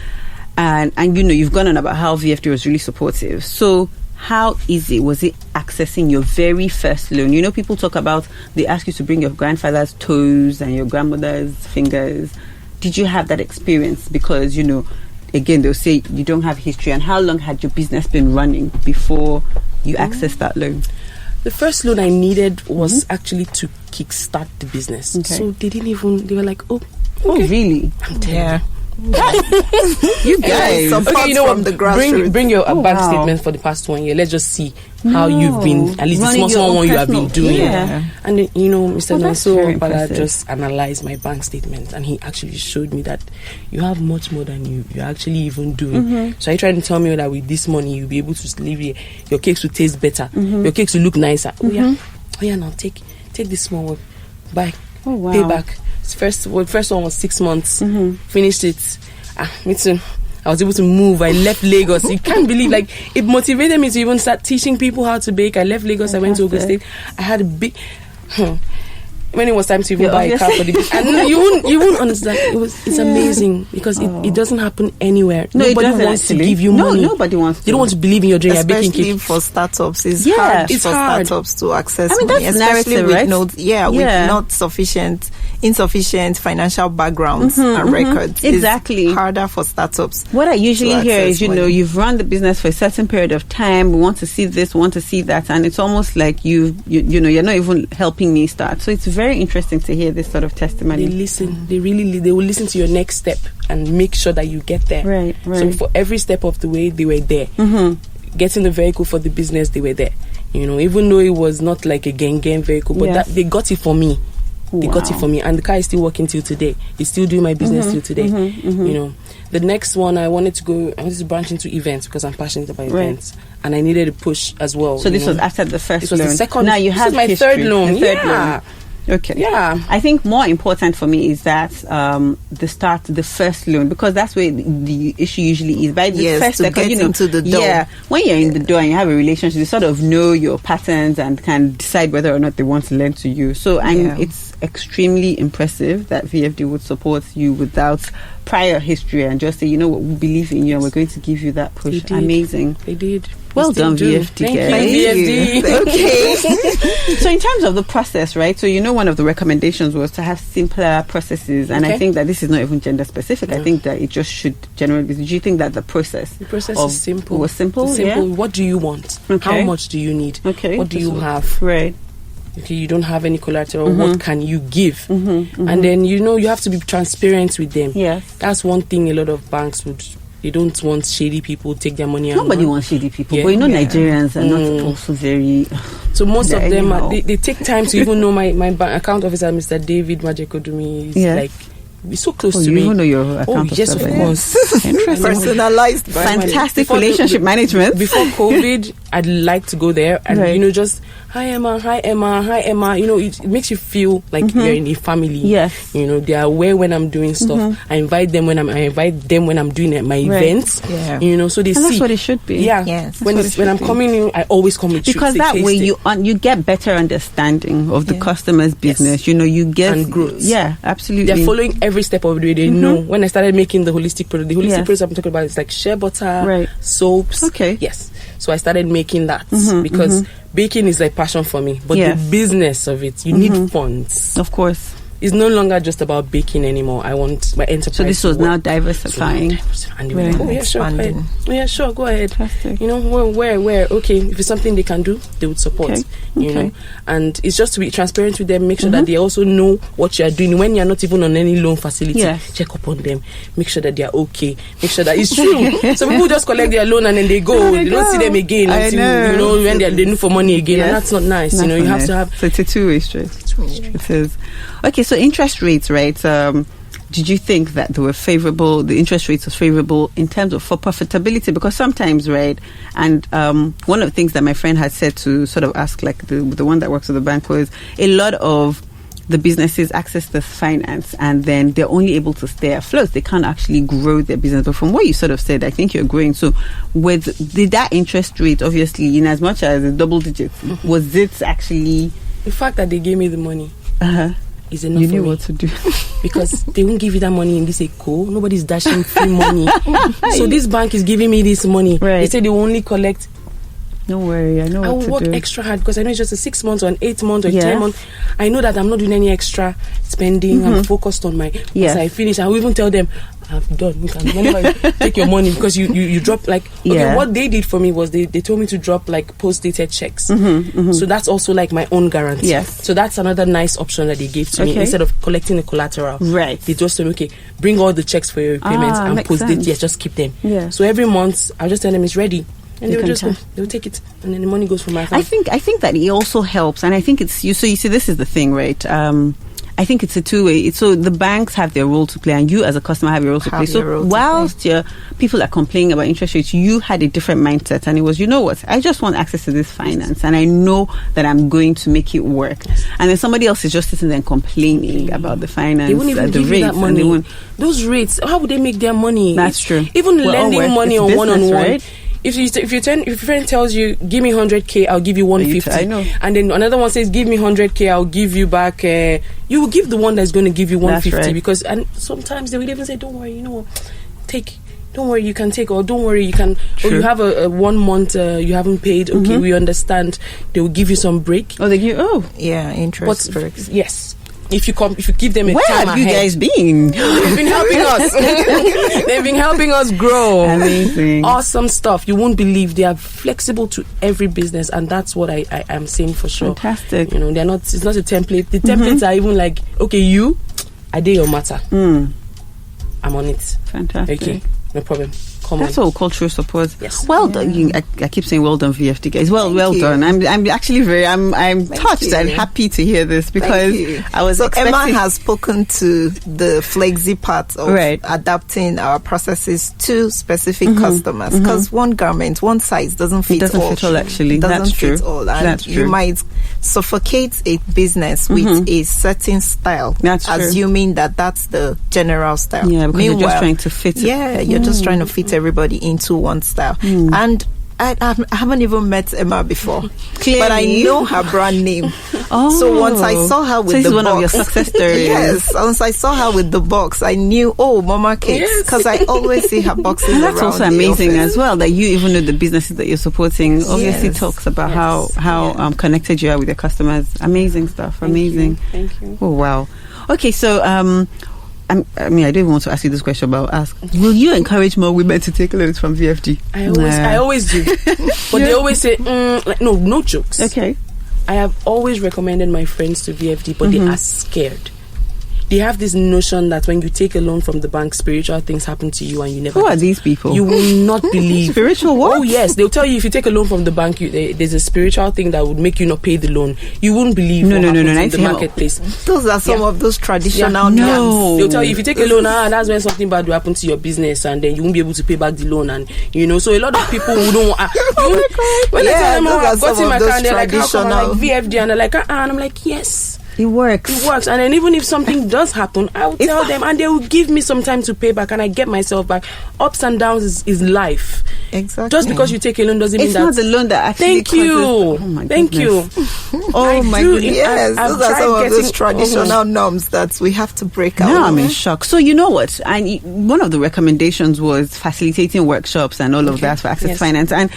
And you've gone on about how VFD was really supportive. So how easy was it accessing your very first loan? You know, people talk about, they ask you to bring your grandfather's toes and your grandmother's fingers. Did you have that experience? Because, you know, again, they'll say you don't have history. And how long had your business been running before you accessed that loan? The first loan I needed was actually to kickstart the business. Okay. So they were like, oh, really? I'm there. You guys, okay, you know from what? the grassroots. Bring your bank statement for the past 1 year. Let's just see how you've been, at least the small one you have been doing. Yeah. And then, you know, Mr. very Father impressive. just analyzed my bank statement, and he actually showed me that you have much more than you're actually even doing. So he tried to tell me that with this money you'll be able to live here. Your cakes will taste better. Your cakes will look nicer. Oh yeah, now take this small one. Buy. Oh, wow. Pay back. First one was 6 months. Finished it. Me too. I was able to move. I left Lagos. You can't believe, like, it motivated me to even start teaching people how to bake. I left Lagos. I went to Ogun State. I had a big when it was time to even buy a car for the business. And you won't understand. It's amazing because it doesn't happen anywhere. No, nobody wants to give you money. Nobody wants to. They don't want to believe in your dream. Especially for startups, it's hard for startups to access I mean, money, that's especially narrative, with right? with not insufficient financial backgrounds and records. Exactly. It's harder for startups. What I usually to hear access is, you know, money. you've run the business for a certain period of time. We want to see this, we want to see that, and it's almost like you know, you're not even helping me start. So it's very interesting to hear this sort of testimony. They listen. They will listen to your next step and make sure that you get there. Right. So for every step of the way, they were there. Getting the vehicle for the business, they were there. You know, even though it was not like a gang vehicle, but they got it for me. They got it for me, and the car is still working till today. It's still doing my business till today. You know, the next one I wanted to branch into events because I'm passionate about events, and I needed a push as well. So this was after the first This was loan. the second. Now you this have is my history. third loan. The third loan. Okay. Yeah. I think more important for me is that the first loan, because that's where the issue usually is. By the first, to get into the door. Yeah, when you're in the door and you have a relationship, you sort of know your patterns and can decide whether or not they want to lend to you. So it's extremely impressive that VFD would support you without prior history and just say, you know what, we believe in you and we're going to give you that push. Amazing. They did. Well done, VFD. Thank you, VFD. Okay. So in terms of the process, right? So you know one of the recommendations was to have simpler processes, and I think that this is not even gender specific. I think that it just should generally. Do you think that the process is simple? Was simple. Simple. What do you want? Okay. How much do you need? Okay. What do you have? Right. Okay, you don't have any collateral. What can you give? And then you have to be transparent with them. Yes. That's one thing a lot of banks would. They don't want shady people take their money. Nobody wants shady people, but Nigerians are not also very. So most of them, they take time to even know my bank account officer, Mr. David Majekodumi, is like. Be so close to you me. You know your account yes, of course. Personalized. Fantastic relationship management. Before COVID, I'd like to go there and just hi Emma. You know, it makes you feel like you're in a family. Yes. You know, they are aware when I'm doing stuff. I invite them when I'm doing my events. Yeah. You know, so they see. That's what it should be. Yeah. Yes. When I'm coming in, I always come with because that way you get better understanding of the customer's business. Yes. You know, you get and growth. Yeah, absolutely. They're following every step of the way. They know. When I started making the holistic product, products I'm talking about is like shea butter, soaps. Okay. Yes. So I started making that because baking is like passion for me. But the business of it, you need funds. Of course. It's no longer just about baking anymore. I want my enterprise. So this was now diversifying. And they were like, oh yeah, sure, go ahead. Oh yeah, sure, go ahead. Fantastic. You know, where? Okay, if it's something they can do, they would support. Okay. You know, and it's just to be transparent with them. Make sure that they also know what you are doing when you are not even on any loan facility. Yes. Check up on them. Make sure that they are okay. Make sure that it's true. Some people just collect their loan and then they go. They don't see them again until when they look for money again, and that's not nice. That's you have to have. So it's a two-way street. It is. Okay, so interest rates, right? Did you think that they were favorable? The interest rates was favorable in terms of for profitability? Because sometimes, right? And one of the things that my friend had said to sort of ask, like the one that works at the bank, was a lot of the businesses access the finance and then they're only able to stay afloat. They can't actually grow their business. But from what you sort of said, I think you're growing. So with that interest rate, obviously, in as much as a double digit, was it actually... The fact that they gave me the money is enough you for knew me. what to do. Because they won't give you that money in this eco. Nobody's dashing free money. So this bank is giving me this money. Right. They say they will only collect Don't worry, I know I what will to work do. extra hard because I know it's just a 6 months or an 8 months or 10 months. I know that I'm not doing any extra spending. I'm focused on my. Once I finish, I will even tell them I've done. You can whenever you take your money because you drop like. Okay, what they did for me was they told me to drop like post-dated checks. So that's also like my own guarantee. Yes. So that's another nice option that they gave to me instead of collecting the collateral. Right. They just told me, okay, bring all the checks for your repayments and post-date. Yes, just keep them. Yeah. So every month I'll just tell them it's ready. And they will just go, they will take it, and then the money goes from my account. I think that it also helps, and I think it's you. So you see, this is the thing, right? I think it's a two-way. So the banks have their role to play, and you as a customer have your role to play. So whilst people are complaining about interest rates, you had a different mindset, and it was, you know what? I just want access to this finance, and I know that I'm going to make it work. And then somebody else is just sitting there complaining about the finance, they wouldn't even the give rates, you that money. Those rates, how would they make their money? That's true. Even lending money on one-on-one. Right? If your friend tells you, give me 100k, I'll give you 150. I know. And then another one says, give me 100k, I'll give you back. You will give the one that's going to give you 150 because, and sometimes they will even say, don't worry, you know what, take. Don't worry, you can take, or don't worry, you can. True. Or you have a 1 month you haven't paid. Okay, we understand. They will give you some break. Oh, they give. Oh, yeah, interest breaks. Yes. If you give them a where time have you ahead, guys been? They've been helping us. They've been helping us grow. Amazing, awesome stuff. You won't believe they are flexible to every business, and that's what I am saying for sure. Fantastic. You know, they're not. It's not a template. The templates are even like, okay, I did your matter. I'm on it. Fantastic. Okay, no problem. That's all cultural support. Yes. Well done. I keep saying well done, VFD guys. Well done. I'm actually I'm touched and happy to hear this because I was expecting. Emma has spoken to the flexi part of adapting our processes to specific customers because one garment, one size doesn't fit all. It doesn't fit all, actually. Doesn't fit true. all. And That's true. You might suffocate a business with a certain style, assuming that that's the general style. Yeah, because you're just trying to fit it. Yeah, you're just trying to fit everybody into one style. And I haven't even met Emma before, but I know her brand name. So once I saw her with the box, one of your success stories. Yes, once I saw her with the box, I knew, Mama Cakes, because I always see her boxes around. That's also amazing as well that you even know the businesses that you're supporting. Obviously, talks about how connected you are with your customers. Amazing stuff. Amazing. Thank you. Oh wow. Okay, so I don't even want to ask you this question, but I'll ask. Will you encourage more women to take loans from VFD? I always do. But they always say, no jokes. Okay. I have always recommended my friends to VFD, but they are scared. They have this notion that when you take a loan from the bank, spiritual things happen to you and you never... Who are these people? You will not believe. Spiritual what? Oh, yes. They'll tell you if you take a loan from the bank, there's a spiritual thing that would make you not pay the loan. You won't believe what happens in the marketplace. Those are some of those traditional norms. They'll tell you if you take a loan, that's when something bad will happen to your business and then you won't be able to pay back the loan. And, so a lot of people who don't... when I tell them, I've got in my account, they're like, how come? I'm like, VFD. And they're like, and I'm like, yes. It works. And then even if something does happen, I will tell them and they will give me some time to pay back and I get myself back. Ups and downs is life. Exactly. Just because you take a loan doesn't mean that... It's not the loan that actually Thank you. Oh my Thank goodness. you. Oh my goodness. Yes, those are some of those traditional norms that we have to break out. No, I'm in shock. So you know what? One of the recommendations was facilitating workshops and all of that for Access Finance. And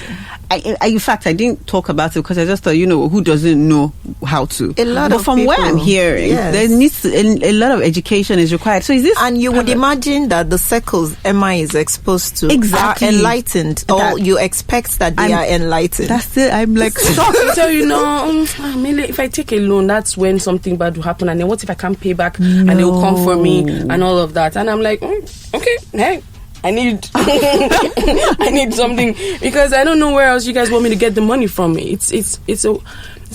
in fact, I didn't talk about it because I just thought, who doesn't know how to? But from where I'm hearing, there needs a lot of education is required. So is this? And you would imagine that the circles Emma is exposed to are enlightened, or you expect that they are enlightened. That's it. I'm like shocked. So if I take a loan, that's when something bad will happen. And then what if I can't pay back? And they will come for me and all of that. And I'm like, okay, hey. I need something because I don't know where else you guys want me to get the money from. It's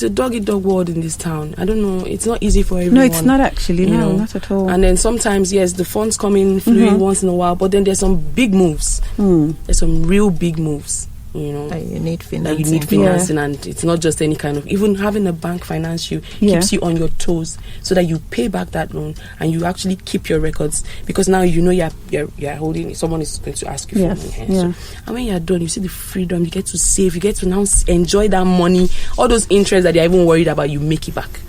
a dog-eat-dog world in this town. I don't know. It's not easy for everyone. No, it's not actually. No, not at all. And then sometimes, yes, the funds come in fluid once in a while, but then there's some big moves. There's some real big moves. That you need financing. And it's not just any kind of, even having a bank finance you keeps you on your toes so that you pay back that loan and you actually keep your records because now you're holding, someone is going to ask you for money. So, and when you're done, you see the freedom, you get to save, you get to now enjoy that money, all those interests that you're even worried about, you make it back.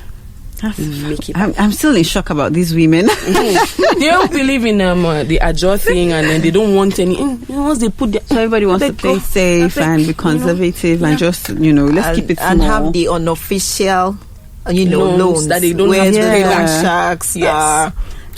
make it. I'm still in shock about these women. They don't believe in the Ajor thing, and then they don't want any. Once they put so everybody wants to play safe and be conservative and just let's keep it small and have the unofficial loans that they don't where have the to pay back. sharks are.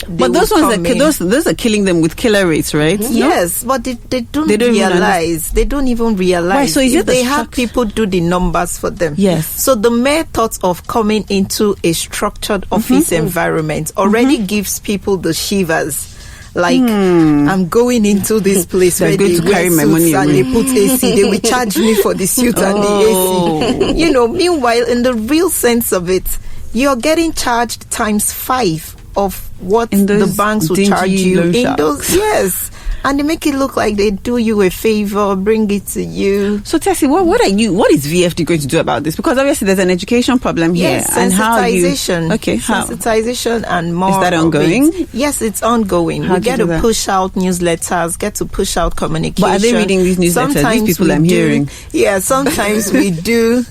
But those are killing them with killer rates, right? Mm-hmm. Yes, but they don't realize. They don't even realize. Right, so if they have people do the numbers for them. Yes. So the mere thought of coming into a structured office environment already gives people the shivers. Like, I'm going into this place where they carry my money and they put AC. They will charge me for the suit and the AC. Meanwhile, in the real sense of it, you're getting charged times 5 of what the banks will charge you in those. Yes. And they make it look like they do you a favor, bring it to you. So Tessie, what is VFD going to do about this? Because obviously there's an education problem here. Yes, sensitization. How? Sensitization and more. Is that ongoing? Yes, it's ongoing. We get to push out newsletters, get to push out communication. But are they reading these newsletters? Sometimes these people I'm hearing. Yeah, sometimes we do,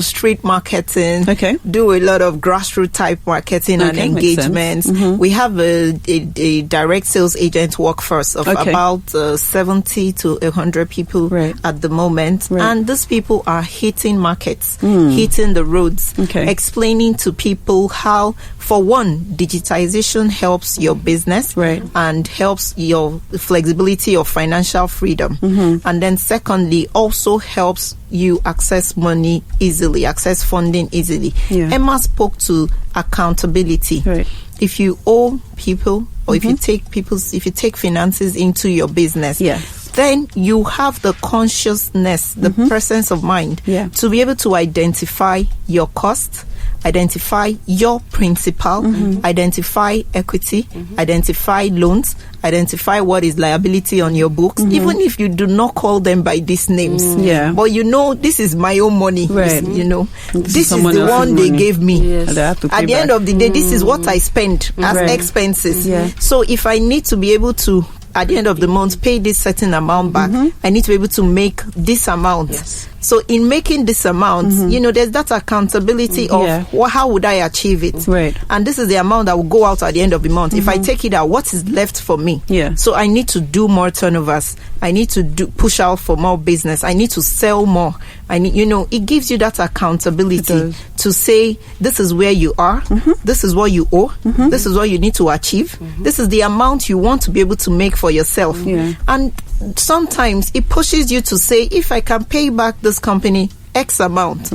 street marketing. Okay. Do a lot of grassroots type marketing and engagements. We have a direct sales agent workforce of about 70 to 100 people at the moment. Right. And these people are hitting markets, hitting the roads, explaining to people how, for one, digitization helps your business and helps your flexibility of financial freedom. And then secondly, also helps you access money easily, access funding easily. Emma spoke to accountability. If you owe people, or if you take finances into your business, then you have the consciousness, the presence of mind to be able to identify your cost, identify your principal, identify equity, identify loans, identify what is liability on your books, even if you do not call them by these names. But this is my own money. This is the one they gave me. At the end of the day, this is what I spend as expenses. So if I need to be able to, at the end of the month, pay this certain amount back, I need to be able to make this amount. So in making this amount, there's that accountability of how would I achieve it? And this is the amount that will go out at the end of the month. If I take it out, what is left for me? So I need to do more turnovers. I need to push out for more business. I need to sell more. It gives you that accountability to say, this is where you are. This is what you owe. This is what you need to achieve. This is the amount you want to be able to make for yourself. And sometimes it pushes you to say, if I can pay back this company X amount,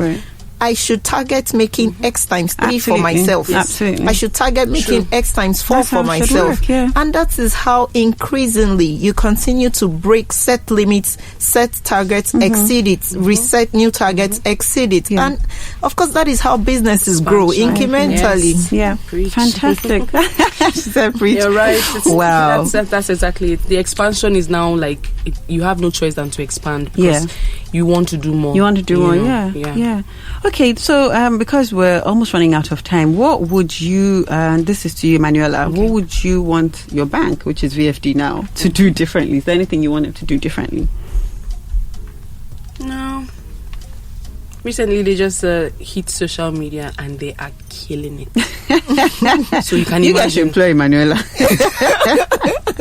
I should target making X times 3 for myself. I should target making X times 4 for myself. And that is how increasingly you continue to break set limits, set targets, exceed it, reset new targets, exceed it. And of course, that is how businesses grow incrementally. Fantastic. You're right. Wow. That's exactly it. The expansion is now like you have no choice than to expand because you want to do more. Okay, so because we're almost running out of time, what would you, this is to you, Emmanuela, what would you want your bank, which is VFD now, to do differently? Is there anything you want it to do differently? No. Recently, they just hit social media and they are killing it. So you can imagine. Guys should employ Emmanuela.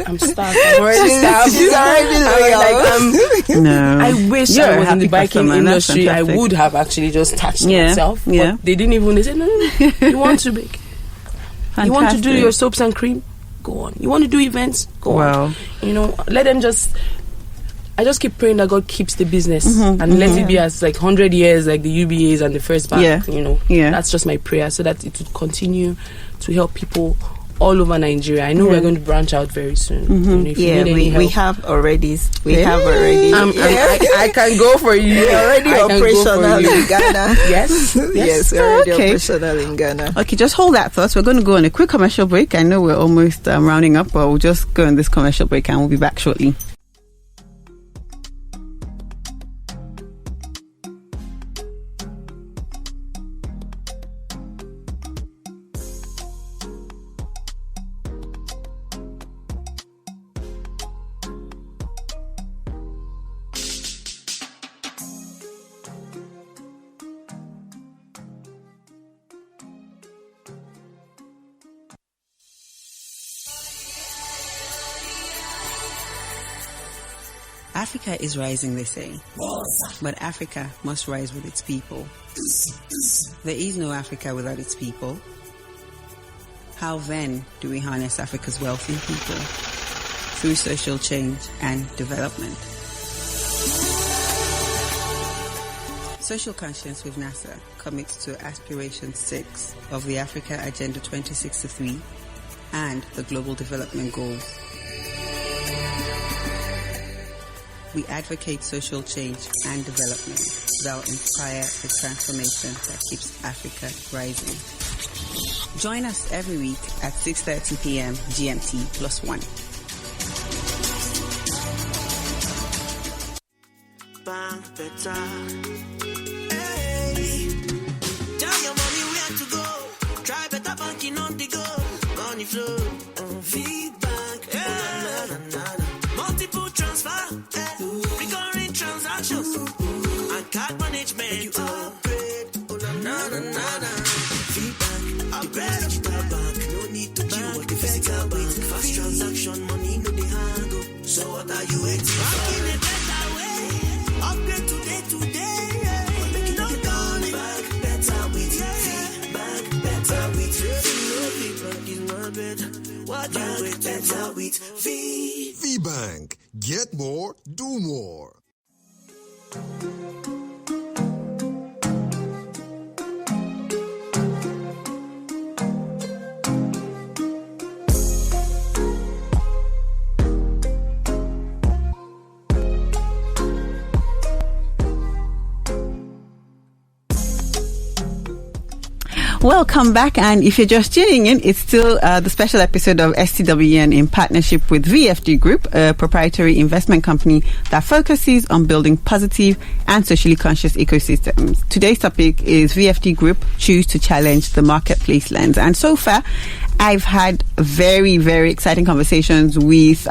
I'm stuck. I'm already stuck. She's already no. I wish I was in the biking industry. I would have actually just touched myself. But they didn't even. They said, no. You want to bake? You want to do your soaps and cream? Go on. You want to do events? Go on. Let them just. I just keep praying that God keeps the business and let it be as 100 years like the UBAs and the First Bank. That's just my prayer, so that it would continue to help people all over Nigeria. I know we're going to branch out very soon. We have already. I can go for you. We're already operational in Ghana. Yes, we're already operational in Ghana. Okay, just hold that thought. We're going to go on a quick commercial break. I know we're almost rounding up, but we'll just go on this commercial break and we'll be back shortly. Africa is rising, they say. But Africa must rise with its people. There is no Africa without its people. How then do we harness Africa's wealthy people? Through social change and development. Social Conscience with NASA commits to Aspiration 6 of the Africa Agenda 2063 and the Global Development Goals. We advocate social change and development that will inspire the transformation that keeps Africa rising. Join us every week at 6:30 p.m. GMT +1. Bank better. Hey, tell your mommy where to go. Try better banking on the go. Money flow. Vfd Bank. Multiple transfer. Recurring transactions. And card management. You upgrade. Vfd Bank. Upgrade digital bank. No need to bank the physical bank. Fast transaction. Money no dey hang. So what are you waiting for? Banking a better way. Upgrade today. Make it no done. Bank better with Vfd Bank. Better with Vfd Bank is my bet. What you wait better with Vfd. Vfd Bank. Get more, do more. Welcome back, and if you're just tuning in, it's still the special episode of STWN in partnership with VFD Group, a proprietary investment company that focuses on building positive and socially conscious ecosystems. Today's topic is VFD Group choose to challenge the marketplace lens, and so far I've had very, very exciting conversations with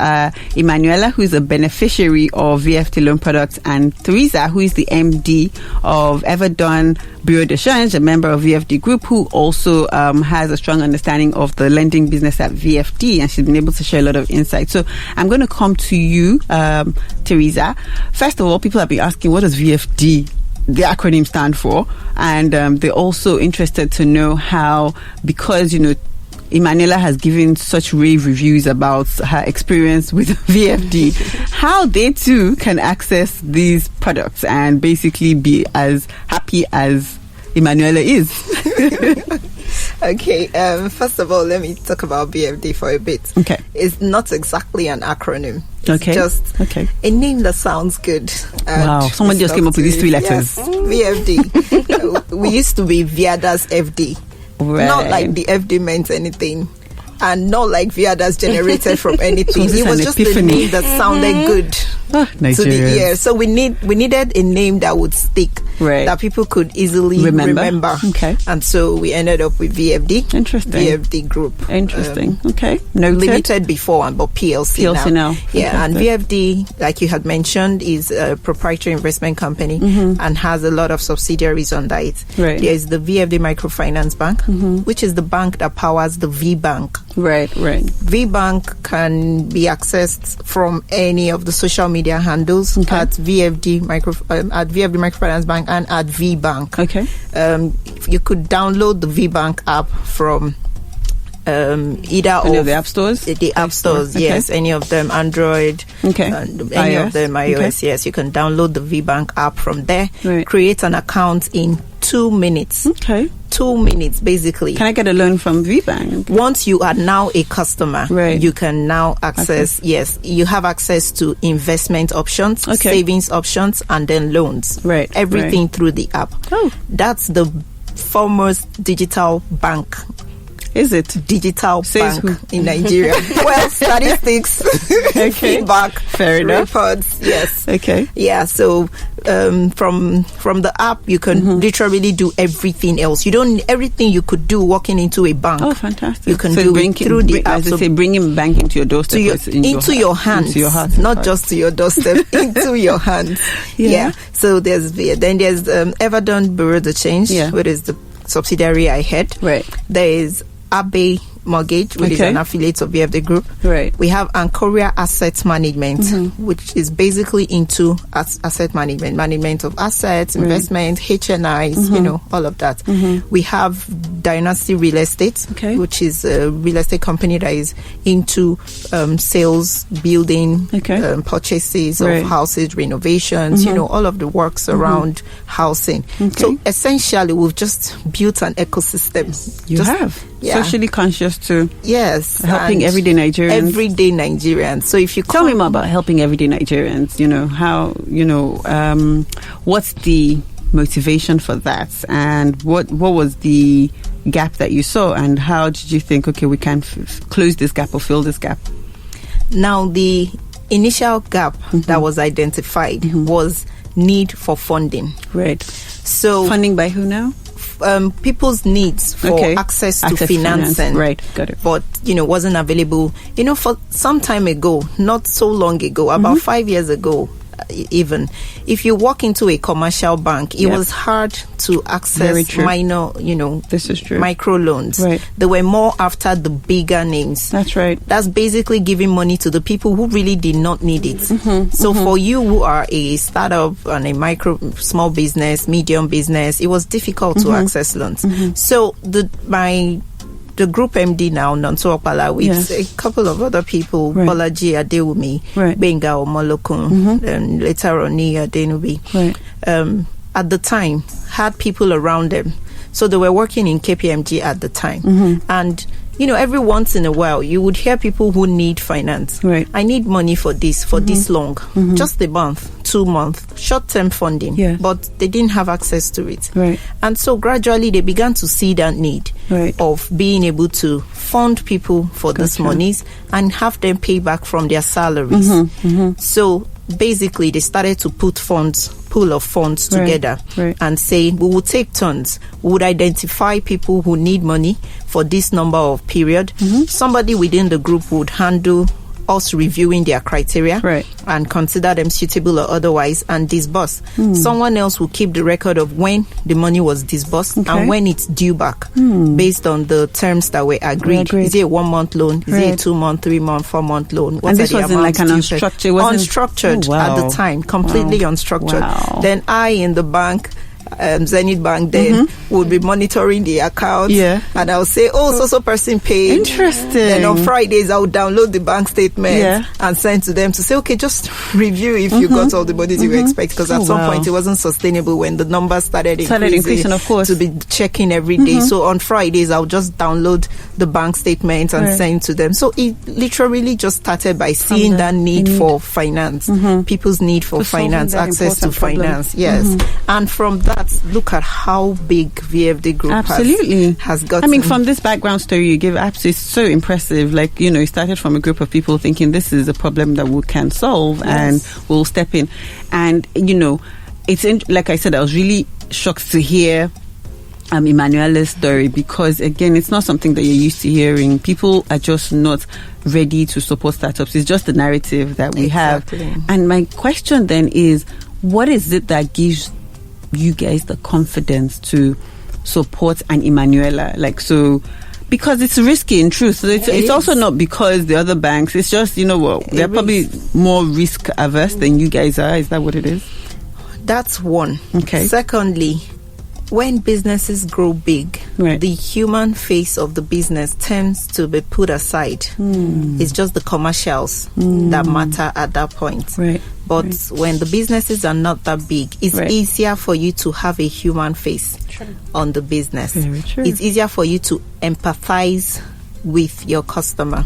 Emmanuela, who is a beneficiary of VFD loan products, and Theresa, who is the MD of Everdon Bureau de Change, a member of VFD Group, who also has a strong understanding of the lending business at VFD, and she's been able to share a lot of insight. So I'm going to come to you, Theresa. First of all, people have been asking, what does VFD, the acronym, stand for? And they're also interested to know how, because, you know, Emmanuela has given such rave reviews about her experience with VFD, how they too can access these products and basically be as happy as Emmanuela is. Okay, first of all, let me talk about VFD for a bit. Okay. It's not exactly an acronym. It's just a name that sounds good. Wow, someone just came up with these 3 letters. Yes, VFD. We used to be Viada's FD. Right. Not like the FD meant anything, and not like Viada's generated from anything. It was just a name that sounded good to the ear. So we needed a name that would stick, that people could easily remember. Okay. And so we ended up with VFD. Interesting. VFD Group. Interesting. Okay. Noted. Limited before, but PLC now. Yeah, and VFD, like you had mentioned, is a proprietary investment company and has a lot of subsidiaries under it. Right. There is the Vfd Microfinance Bank, which is the bank that powers the V Bank. Right. V Bank can be accessed from any of the social media handles at VFD Microfinance Bank and at V Bank. Okay. You could download the V Bank app from either of the app stores. The app stores, yes, any of them, Android. Okay. Any of them, iOS. Yes, you can download the V Bank app from there. Right. Create an account in 2 minutes. Okay. 2 minutes, basically. Can I get a loan from VBank? Once you are now a customer, you can now access, yes, you have access to investment options, savings options, and then loans. Right. Everything through the app. Oh. That's the foremost digital bank. Is it? Digital bank in Nigeria. Well, statistics, feedback, fair enough. Reports, yes. Okay. Yeah, so from the app, you can literally do everything else. You don't everything you could do walking into a bank. Oh, fantastic! You can do it through the app. As I say, bringing bank into your doorstep, into your hands, not just to your doorstep, into your hands. Yeah. So there's Everdon Bureau de Change, which is the subsidiary I head. Right. There is Abe Mortgage, which is an affiliate of Vfd Group. Right. We have Ancoria Asset Management, which is basically into asset management of assets, investment, HNIs, all of that. We have Dynasty Real Estate, which is a real estate company that is into sales, building, purchases of houses, renovations, all of the works around housing. So essentially, we've just built an ecosystem. You have. Socially conscious too. Yes. Helping everyday Nigerians. So if you tell me more about helping everyday Nigerians, how, what's the motivation for that, and what was the gap that you saw, and how did you think, okay, we can close this gap or fill this gap? Now, the initial gap that was identified was need for funding. Right. So funding by who now? People's needs for access to financing. Right, got it. But, wasn't available. For some time ago, not so long ago, about 5 years ago, even, if you walk into a commercial bank, it was hard to access minor, this is true, micro loans. Right. They were more after the bigger names. That's right. That's basically giving money to the people who really did not need it. So for you who are a startup and a small business, medium business, it was difficult to access loans. So the group MD now, Nonso Okpala, with a couple of other people, Bolaji Adewumi, Benga Omolokun, and later on Nia Adenubi, at the time, had people around them. So they were working in KPMG at the time. And, every once in a while, you would hear people who need finance. Right. I need money for this long, just a month, 2 months, short-term funding, but they didn't have access to it. Right. And so gradually they began to see that need of being able to fund people for these monies and have them pay back from their salaries. So basically they started to put pool of funds together and say, we will take turns. We would identify people who need money for this number of period. Somebody within the group would handle us reviewing their criteria and consider them suitable or otherwise and disburse. Someone else will keep the record of when the money was disbursed and when it's due back based on the terms that were agreed. Is it a 1 month loan? Is it a 2 month, 3 month, 4 month loan? What and this wasn't like an unstructured? Unstructured at the time, completely unstructured. Then I in the bank, Zenith Bank then would be monitoring the account and I'll say, so person paid. Interesting. Then on Fridays I'll download the bank statement and send to them to say, okay, just review if you got all the monies you expect, because at some point it wasn't sustainable when the numbers started increasing, of course, to be checking every day. So on Fridays I'll just download the bank statements and send to them. So it literally just started by seeing that need for finance, people's need for finance, access to finance. And from that, look at how big VFD Group has gotten. I mean, from this background story you give, absolutely so impressive. Like, it started from a group of people thinking this is a problem that we can solve and we'll step in. And, it's like I said, I was really shocked to hear Emmanuela's story, because again, it's not something that you're used to hearing. People are just not ready to support startups. It's just the narrative that we have. And my question then is, what is it that gives you guys the confidence to support an Emmanuela? Because it's risky in truth. So it's also not because the other banks, it's just, they're probably more risk averse than you guys are. Is that what it is? That's one. Okay. Secondly, when businesses grow big, the human face of the business tends to be put aside. It's just the commercials that matter at that point. But when the businesses are not that big, it's easier for you to have a human face on the business. It's easier for you to empathize with your customer.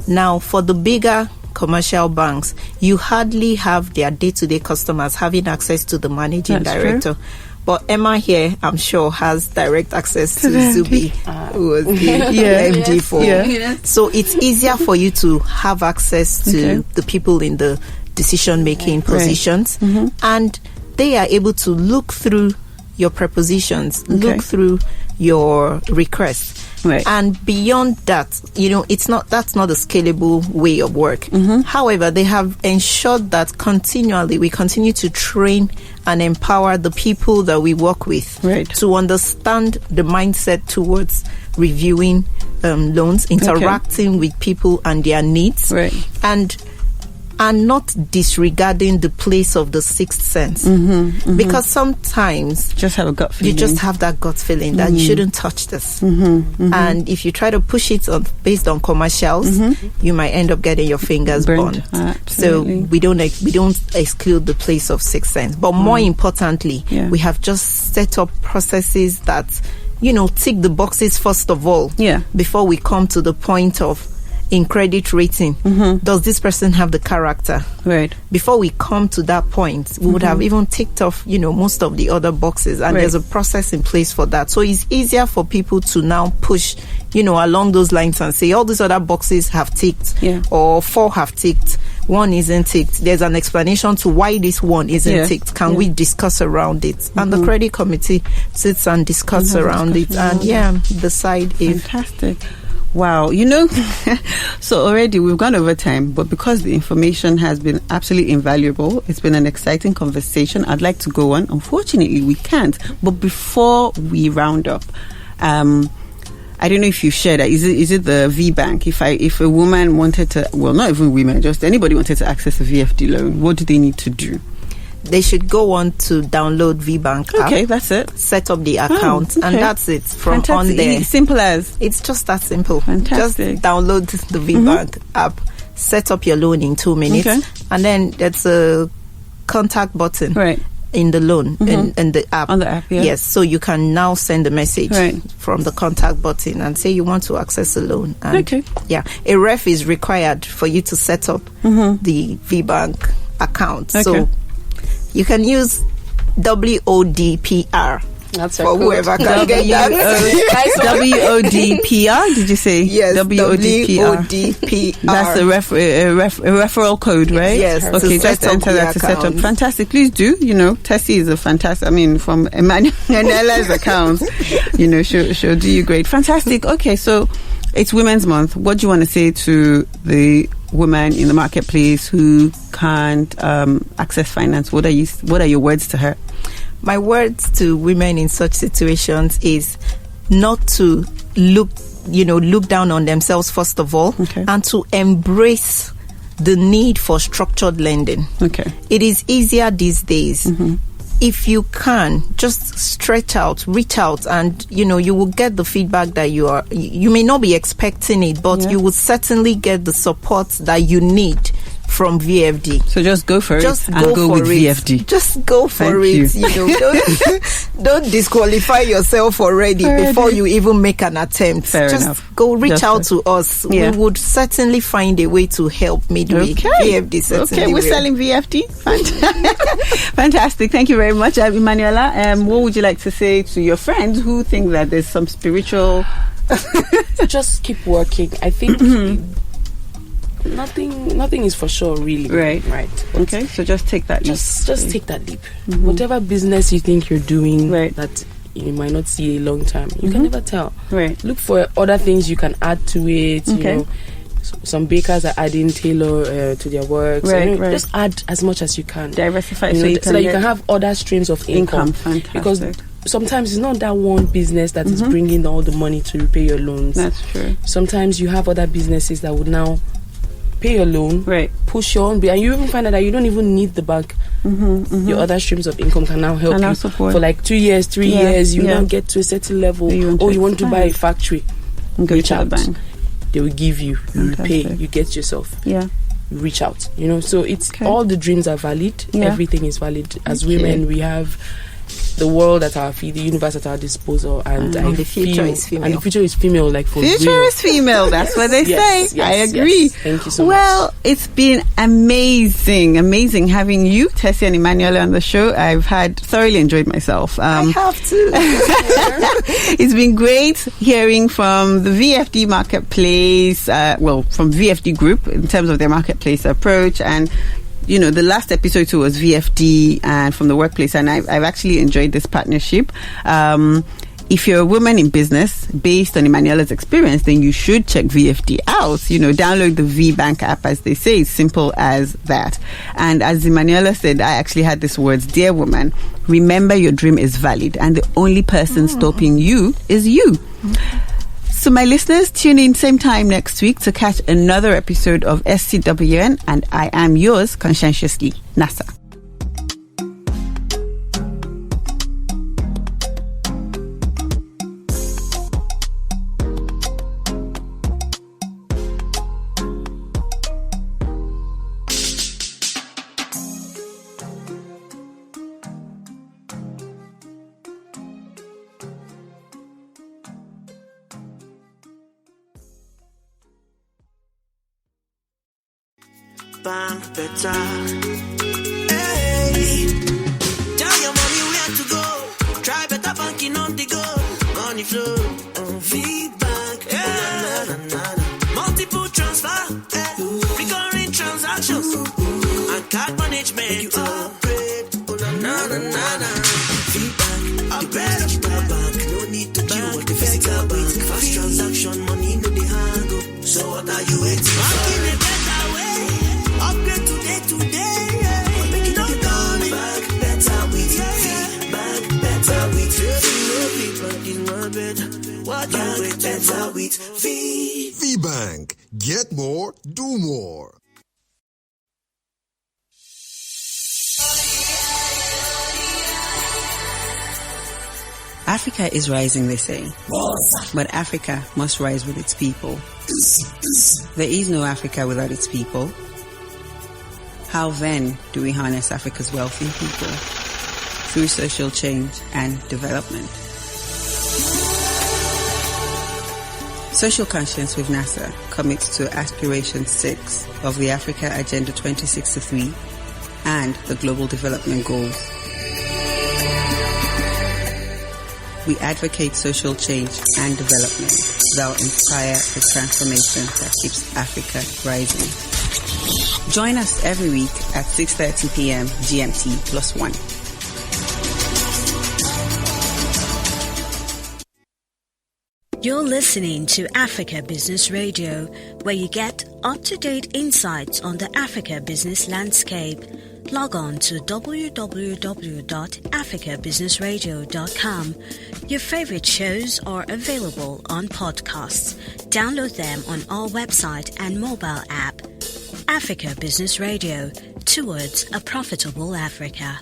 Now, for the bigger commercial banks, you hardly have their day-to-day customers having access to the managing director. But Emma here, I'm sure, has direct access to Zubi, who was the MD for. So it's easier for you to have access to the people in the decision-making positions, and they are able to look through your propositions, look through your requests. And beyond that, that's not a scalable way of work. However, they have ensured that continually we continue to train and empower the people that we work with to understand the mindset towards reviewing loans, interacting with people and their needs, and not disregarding the place of the sixth sense. Because sometimes you just have that gut feeling that you shouldn't touch this. And if you try to push it based on commercials, you might end up getting your fingers burned. So we don't exclude the place of sixth sense. But more importantly, we have just set up processes that, tick the boxes first of all, before we come to the point of in credit rating. Does this person have the character? Before we come to that point, we would have even ticked off, most of the other boxes, and there's a process in place for that. So it's easier for people to now push, along those lines and say, all these other boxes have ticked, or 4 have ticked, 1 isn't ticked. There's an explanation to why this one isn't ticked. Can we discuss around it? And the credit committee sits and discuss around it, and decide if. Fantastic. Wow, so already we've gone over time, but because the information has been absolutely invaluable, it's been an exciting conversation. I'd like to go on. Unfortunately, we can't. But before we round up, I don't know if you shared that. Is it the V Bank? If a woman wanted to, well, not even women, just anybody wanted to access a VFD loan, what do they need to do? They should go on to download VBank app. Okay, that's it. Set up the account, and that's it. From on there. Simple as. It's just that simple. Fantastic. Just download the VBank app, set up your loan in 2 minutes, and then there's a contact button in the loan, in the app. On the app, Yes, so you can now send a message from the contact button and say you want to access a loan. And a ref is required for you to set up the VBank account. So you can use WODPR. That's for whoever can get that. WODPR, did you say? Yes, WODPR. That's a referral code, right? Yes. Okay, just enter that to set up. Fantastic. Please do. Tessie is a fantastic, from Emmanuela's account, she'll do you great. Fantastic. Okay, so it's Women's Month. What do you want to say to the woman in the marketplace who can't access finance? What are your words to her? My words to women in such situations is not to look down on themselves first of all, and to embrace the need for structured lending. It is easier these days. If you can, just stretch out, reach out, and you will get the feedback that you may not be expecting it, but you will certainly get the support that you need from VFD. So just go for it and go with VFD. Just go for it. Don't disqualify yourself already before you even make an attempt. Just go reach out to us. We would certainly find a way to help midway. VFD certainly we're selling VFD. Fantastic. Thank you very much, Emmanuela. What would you like to say to your friends who think that there's some spiritual... Just keep working. I think... Nothing is for sure, really. Right. Okay, so just take that leap. Just take that leap. Whatever business you think you're doing that you might not see a long term, you can never tell. Look for other things you can add to it. Some bakers are adding tailor to their work. Just add as much as you can. Diversify so that you can have other streams of income. Fantastic. Because sometimes it's not that one business that is bringing all the money to repay your loans. That's true. Sometimes you have other businesses that would now pay your loan, push your own bill, and you even find out that you don't even need the bank. Your other streams of income can now help you for like 2 years, 3 years. You now get to a certain level. You want to buy a factory, reach out. The bank. They will give you, you repay, you get yourself. Reach out. So it's all the dreams are valid. Everything is valid. As women, we have the world at our feet, the universe at our disposal, and the future is female. And the future is female, like for future real. is female. That's what they say. I agree. Thank you so much. Well, it's been amazing having you, Theresa and Emmanuela, on the show. I've thoroughly enjoyed myself. I have too. It's been great hearing from the VFD marketplace. From VFD Group in terms of their marketplace approach, and the last episode too was VFD and from the workplace, and I've actually enjoyed this partnership. If you're a woman in business, based on Emmanuela's experience, then you should check VFD out. Download the VBank app, as they say. It's simple as that. And as Emmanuela said, I actually had these words: dear woman, remember your dream is valid, and the only person stopping you is you. So my listeners, tune in same time next week to catch another episode of SCWN, and I am yours conscientiously, Nasa. Bank better. Hey, tell your mommy where to go. Try better banking on the go. Money flow. Bank. Yeah. Multiple transfer. Recurring transactions. And card management. You upgrade. Bank. Upgrade digital bank. No need to queue at the physical bank. Fast transaction. Money no the hang. So what are you waiting for? Banking a better way. Upgrade today. Make it up down. Back better with back better with Bank is my bed. What you wait better with Bank. Get more, do more. Africa is rising, they say. But Africa must rise with its people. There is no Africa without its people. How then do we harness Africa's wealthy people? Through social change and development. Social Conscience with NASA commits to Aspiration 6 of the Africa Agenda 2063 and the Global Development Goals. We advocate social change and development that will inspire the transformation that keeps Africa rising. Join us every week at 6:30 p.m. GMT +1. You're listening to Africa Business Radio, where you get up-to-date insights on the Africa business landscape. Log on to www.africabusinessradio.com. Your favorite shows are available on podcasts. Download them on our website and mobile app. Africa Business Radio, towards a profitable Africa.